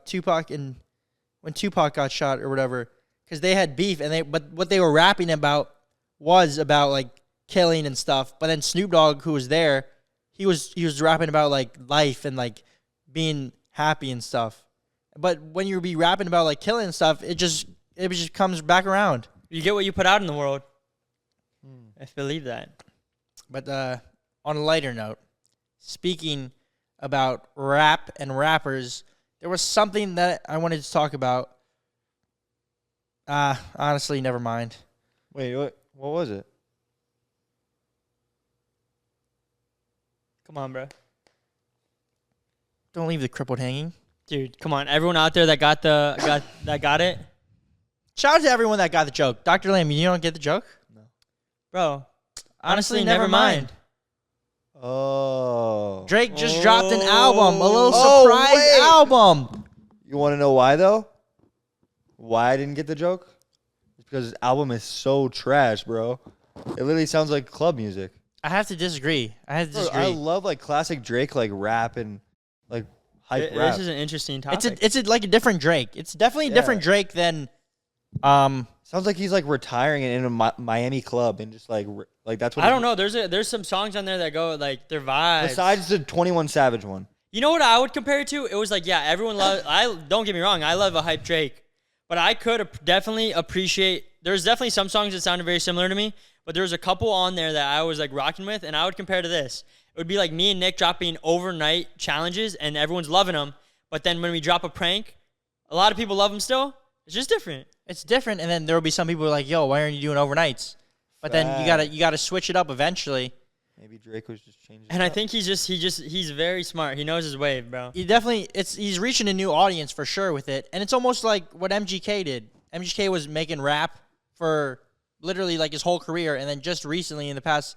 Tupac got shot or whatever, because they had beef but what they were rapping about was about like killing and stuff. But then Snoop Dogg, who was there, he was rapping about like life and like being happy and stuff. But when you be rapping about like killing and stuff, it just comes back around. You get what you put out in the world. I believe that. But on a lighter note, speaking about rap and rappers, there was something that I wanted to talk about. Honestly, never mind. Wait, what was it? Come on, bro. Don't leave the crippled hanging. Dude, come on. Everyone out there that got it. Shout out to everyone that got the joke. Dr. Lamb, you don't get the joke? No. Bro, Honestly, never mind. Oh. Drake just dropped an album, a little surprise album. You want to know why, though? Why I didn't get the joke? It's because his album is so trash, bro. It literally sounds like club music. I have to disagree. Bro, I love like classic Drake, like rap and like hype rap. This is an interesting topic. It's like a different Drake. It's definitely a different Drake than. Sounds like he's like retiring in a Miami club and just like that's what. I don't know. There's some songs on there that go like their vibes. Besides the 21 Savage one. You know what I would compare it to? It was like, yeah, everyone loves. Don't get me wrong. I love a hype Drake, but I could definitely appreciate. There's definitely some songs that sounded very similar to me, but there was a couple on there that I was like rocking with, and I would compare to this. It would be like me and Nick dropping overnight challenges, and everyone's loving them. But then when we drop a prank, a lot of people love them still. It's just different. It's different, and then there will be some people who are like, "Yo, why aren't you doing overnights?" But then you gotta switch it up eventually. Maybe Drake was just changing. And I think he's very smart. He knows his wave, bro. He's reaching a new audience for sure with it, and it's almost like what MGK did. MGK was making rap for literally like his whole career, and then just recently, in the past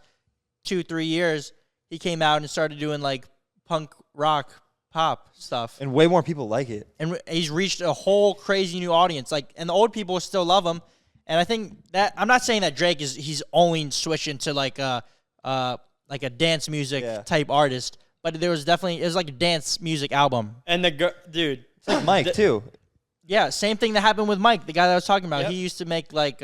2-3 years, he came out and started doing like punk rock pop stuff, and way more people like it. And he's reached a whole crazy new audience. Like, and the old people still love him. And I think that I'm not saying that Drake he's only switching to like a dance music type artist, but it was like a dance music album. And dude, it's like Mike too. Yeah, same thing that happened with Mike, the guy that I was talking about. Yep. He used to make like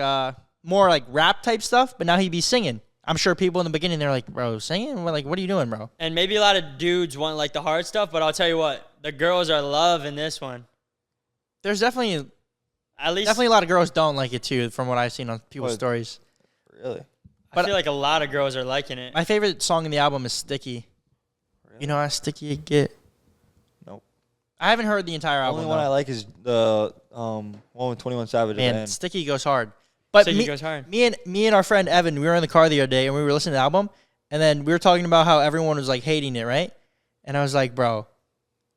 more like rap type stuff, but now he'd be singing. I'm sure people in the beginning, they're like, bro, singing? Like, what are you doing, bro? And maybe a lot of dudes want like the hard stuff, but I'll tell you what, the girls are loving this one. There's definitely a lot of girls don't like it too, from what I've seen on people's stories. Really? I feel like a lot of girls are liking it. My favorite song in the album is Sticky. Really? You know how sticky it get? Nope. I haven't heard the entire album. The only one I like is the one with 21 Savage. Man, Sticky goes hard. But me and our friend Evan, we were in the car the other day and we were listening to the album, and then we were talking about how everyone was like hating it, right? And I was like, bro,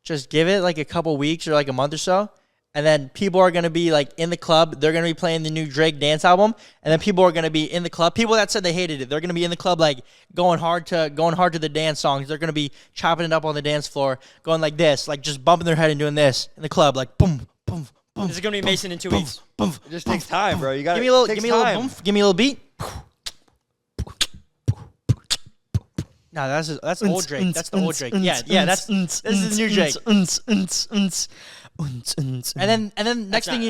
just give it like a couple weeks or like a month or so, and then people are gonna be like in the club. They're gonna be playing the new Drake dance album, and then people are gonna be in the club. People that said they hated it, they're gonna be in the club like going hard to the dance songs. They're gonna be chopping it up on the dance floor, going like this, like just bumping their head and doing this in the club, like boom, boom. This is gonna be Mason in 2 weeks. It just takes time, bro. You gotta give me a little boomph, give me a little beat. No, that's old Drake. That's the old Drake. Yeah, this is the new Drake. And then next thing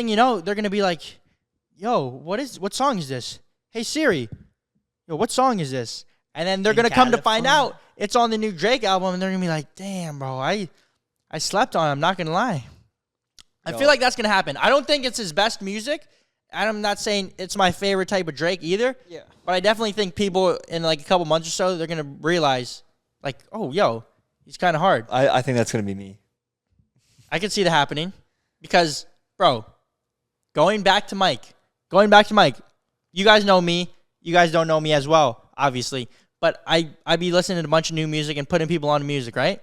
you know, they're gonna be like, "Yo, what song is this? Hey Siri, yo, what song is this?" And then they're gonna come to find out it's on the new Drake album, and they're gonna be like, "Damn, bro, I slept on it. I'm not gonna lie." I feel like that's going to happen. I don't think it's his best music. And I'm not saying it's my favorite type of Drake either. Yeah. But I definitely think people in like a couple months or so, they're going to realize like, oh, yo, he's kind of hard. I think that's going to be me. I can see that happening because, bro, going back to Mike, you guys know me. You guys don't know me as well, obviously. But I be listening to a bunch of new music and putting people on to music, right?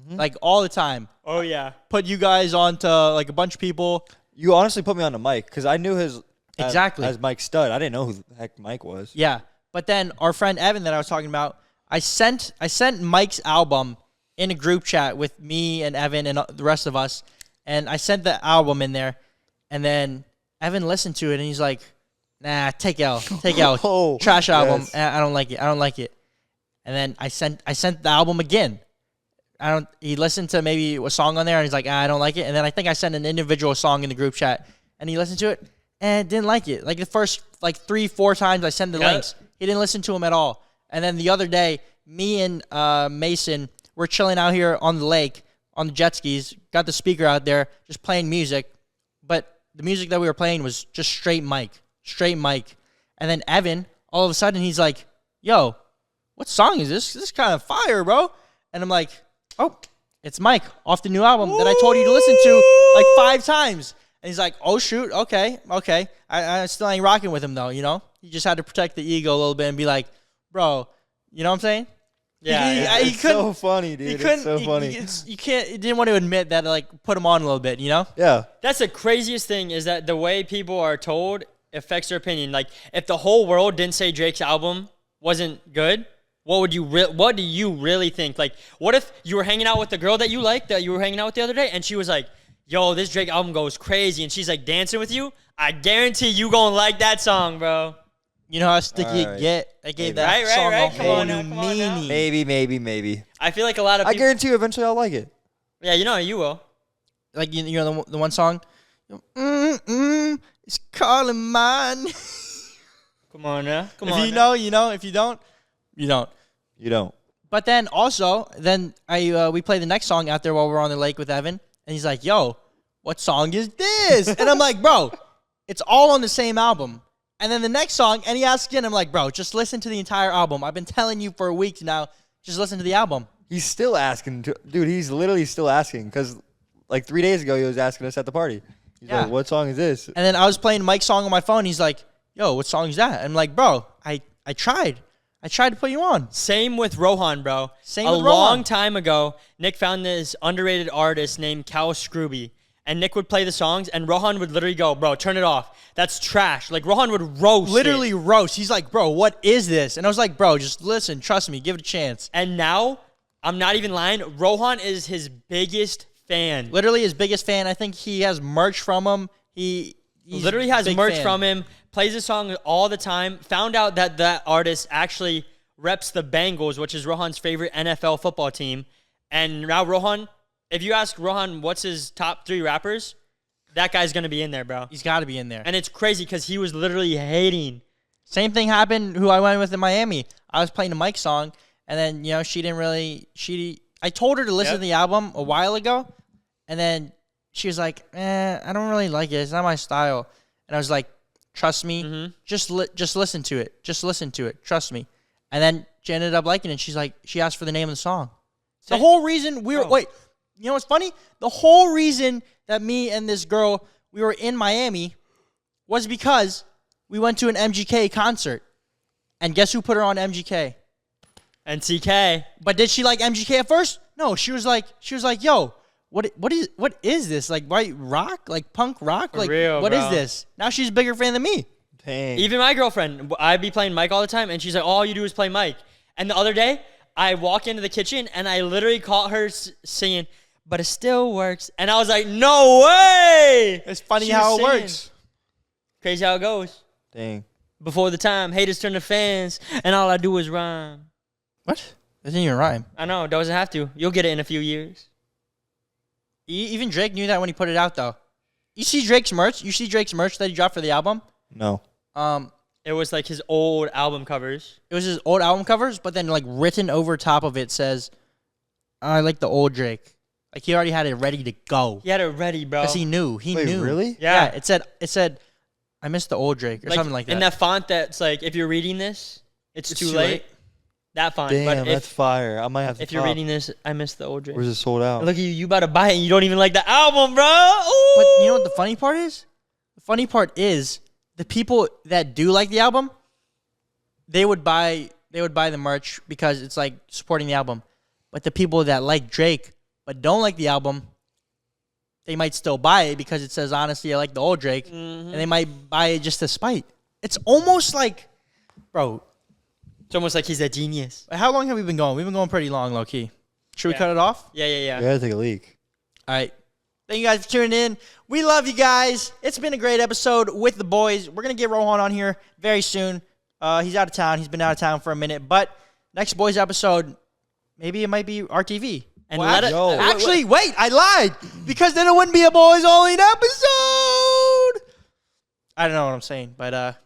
Like all the time. Oh, yeah. Put you guys onto like a bunch of people. You honestly put me on to Mike because I knew his as Mike Stud. I didn't know who the heck Mike was. Yeah. But then our friend Evan that I was talking about, I sent Mike's album in a group chat with me and Evan and the rest of us. And I sent the album in there. And then Evan listened to it and he's like, nah, take L. Oh, Trash album. yes. I don't like it. And then I sent the album again. He listened to maybe a song on there and he's like, I don't like it. And then I think I sent an individual song in the group chat and he listened to it and didn't like it. Like the first 3-4 times I sent the links, he didn't listen to them at all. And then the other day, me and Mason were chilling out here on the lake on the jet skis, got the speaker out there, just playing music. But the music that we were playing was just straight mic. And then Evan, all of a sudden, he's like, yo, what song is this? This is kind of fire, bro. And I'm like, oh, it's Mike off the new album that I told you to listen to like 5 times. And he's like, oh, shoot, okay. I still ain't rocking with him, though, you know? You just had to protect the ego a little bit and be like, bro, you know what I'm saying? Yeah, It's so funny, dude. It's so funny. You didn't want to admit that, like, put him on a little bit, you know? Yeah. That's the craziest thing is that the way people are told affects their opinion. Like, if the whole world didn't say Drake's album wasn't good, what do you really think? Like, what if you were hanging out with the girl that you liked, that you were hanging out with the other day, and she was like, yo, this Drake album goes crazy, and she's like dancing with you? I guarantee you gonna like that song, bro. You know how sticky it get? I gave that song a whole new meaning. Maybe. I feel like a lot of I people... guarantee you eventually I'll like it. Yeah, you will. Like, you know the one song? It's calling mine. Come on now. If you know, you know. If you don't, you don't. You don't. But then also, we play the next song out there while we're on the lake with Evan, and he's like, yo, what song is this? And I'm like, bro, it's all on the same album. And then the next song, and he asks again, I'm like, bro, just listen to the entire album. I've been telling you for weeks now, just listen to the album. He's still asking. Dude, he's literally still asking because like 3 days ago he was asking us at the party. He's like, what song is this? And then I was playing Mike's song on my phone. He's like, yo, what song is that? And I'm like, bro, I tried. I tried to put you on. Same with Rohan, bro. A long time ago, Nick found this underrated artist named Cal Scrooby. And Nick would play the songs, and Rohan would literally go, bro, turn it off. That's trash. Like, Rohan would roast Literally it. roast. He's like, bro, what is this? And I was like, bro, just listen. Trust me. Give it a chance. And now, I'm not even lying, Rohan is his biggest fan. Literally his biggest fan. I think he has merch from him. He literally has merch from him. Plays the song all the time. Found out that artist actually reps the Bengals, which is Rohan's favorite NFL football team. And now Rohan... If you ask Rohan what's his top 3 rappers, that guy's going to be in there, bro. He's got to be in there. And it's crazy because he was literally hating. Same thing happened who I went with in Miami. I was playing a Mike song, and then, you know, she didn't really... I told her to listen to the album a while ago, and then she was like, I don't really like it. It's not my style. And I was like, trust me. Just listen to it. Just listen to it. Trust me. And then she ended up liking it. She's like, she asked for the name of the song. The whole reason we were... Wait. You know what's funny? The whole reason that me and this girl, we were in Miami was because we went to an MGK concert. And guess who put her on MGK? NCK. But did she like MGK at first? No, she was like, yo, what is this? Like, why rock? Like punk rock? For like real, what bro. is this? Now she's a bigger fan than me. Dang. Even my girlfriend, I'd be playing Mike all the time, and she's like, all you do is play Mike. And the other day, I walk into the kitchen, and I literally caught her singing, but it still works. And I was like, no way! It's funny how it works. Crazy how it goes. Dang. Before the time, haters turn to fans, and all I do is rhyme. What? That didn't even rhyme. I know, doesn't have to. You'll get it in a few years. Even Drake knew that when he put it out, though. You see Drake's merch? You see Drake's merch that he dropped for the album? No. It was like his old album covers. It was his old album covers, but then like written over top of it says, I like the old Drake. Like he already had it ready to go. He had it ready, bro. Because he knew. He Wait, knew. really? Yeah. It said, I miss the old Drake or something like that. In that font that's like, if you're reading this, it's too late. That font. Damn, but that's fire. I might have to If you're reading this, I miss the old Drake. Where's it sold out? Look at you. You about to buy it and you don't even like the album, bro. Ooh. But you know what the funny part is? The funny part is the people that do like the album, they would buy the merch because it's like supporting the album. But the people that like Drake but don't like the album, they might still buy it because it says, honestly, I like the old Drake. And they might buy it just to spite. It's almost like, bro. It's almost like he's a genius. How long have we been going? We've been going pretty long, low-key. Should we cut it off? Yeah. We gotta take a leak. All right. Thank you guys for tuning in. We love you guys. It's been a great episode with the boys. We're going to get Rohan on here very soon. He's out of town. He's been out of town for a minute. But next boys episode, maybe it might be RTV. And actually, wait, I lied. Because then it wouldn't be a boys only episode. I don't know what I'm saying, but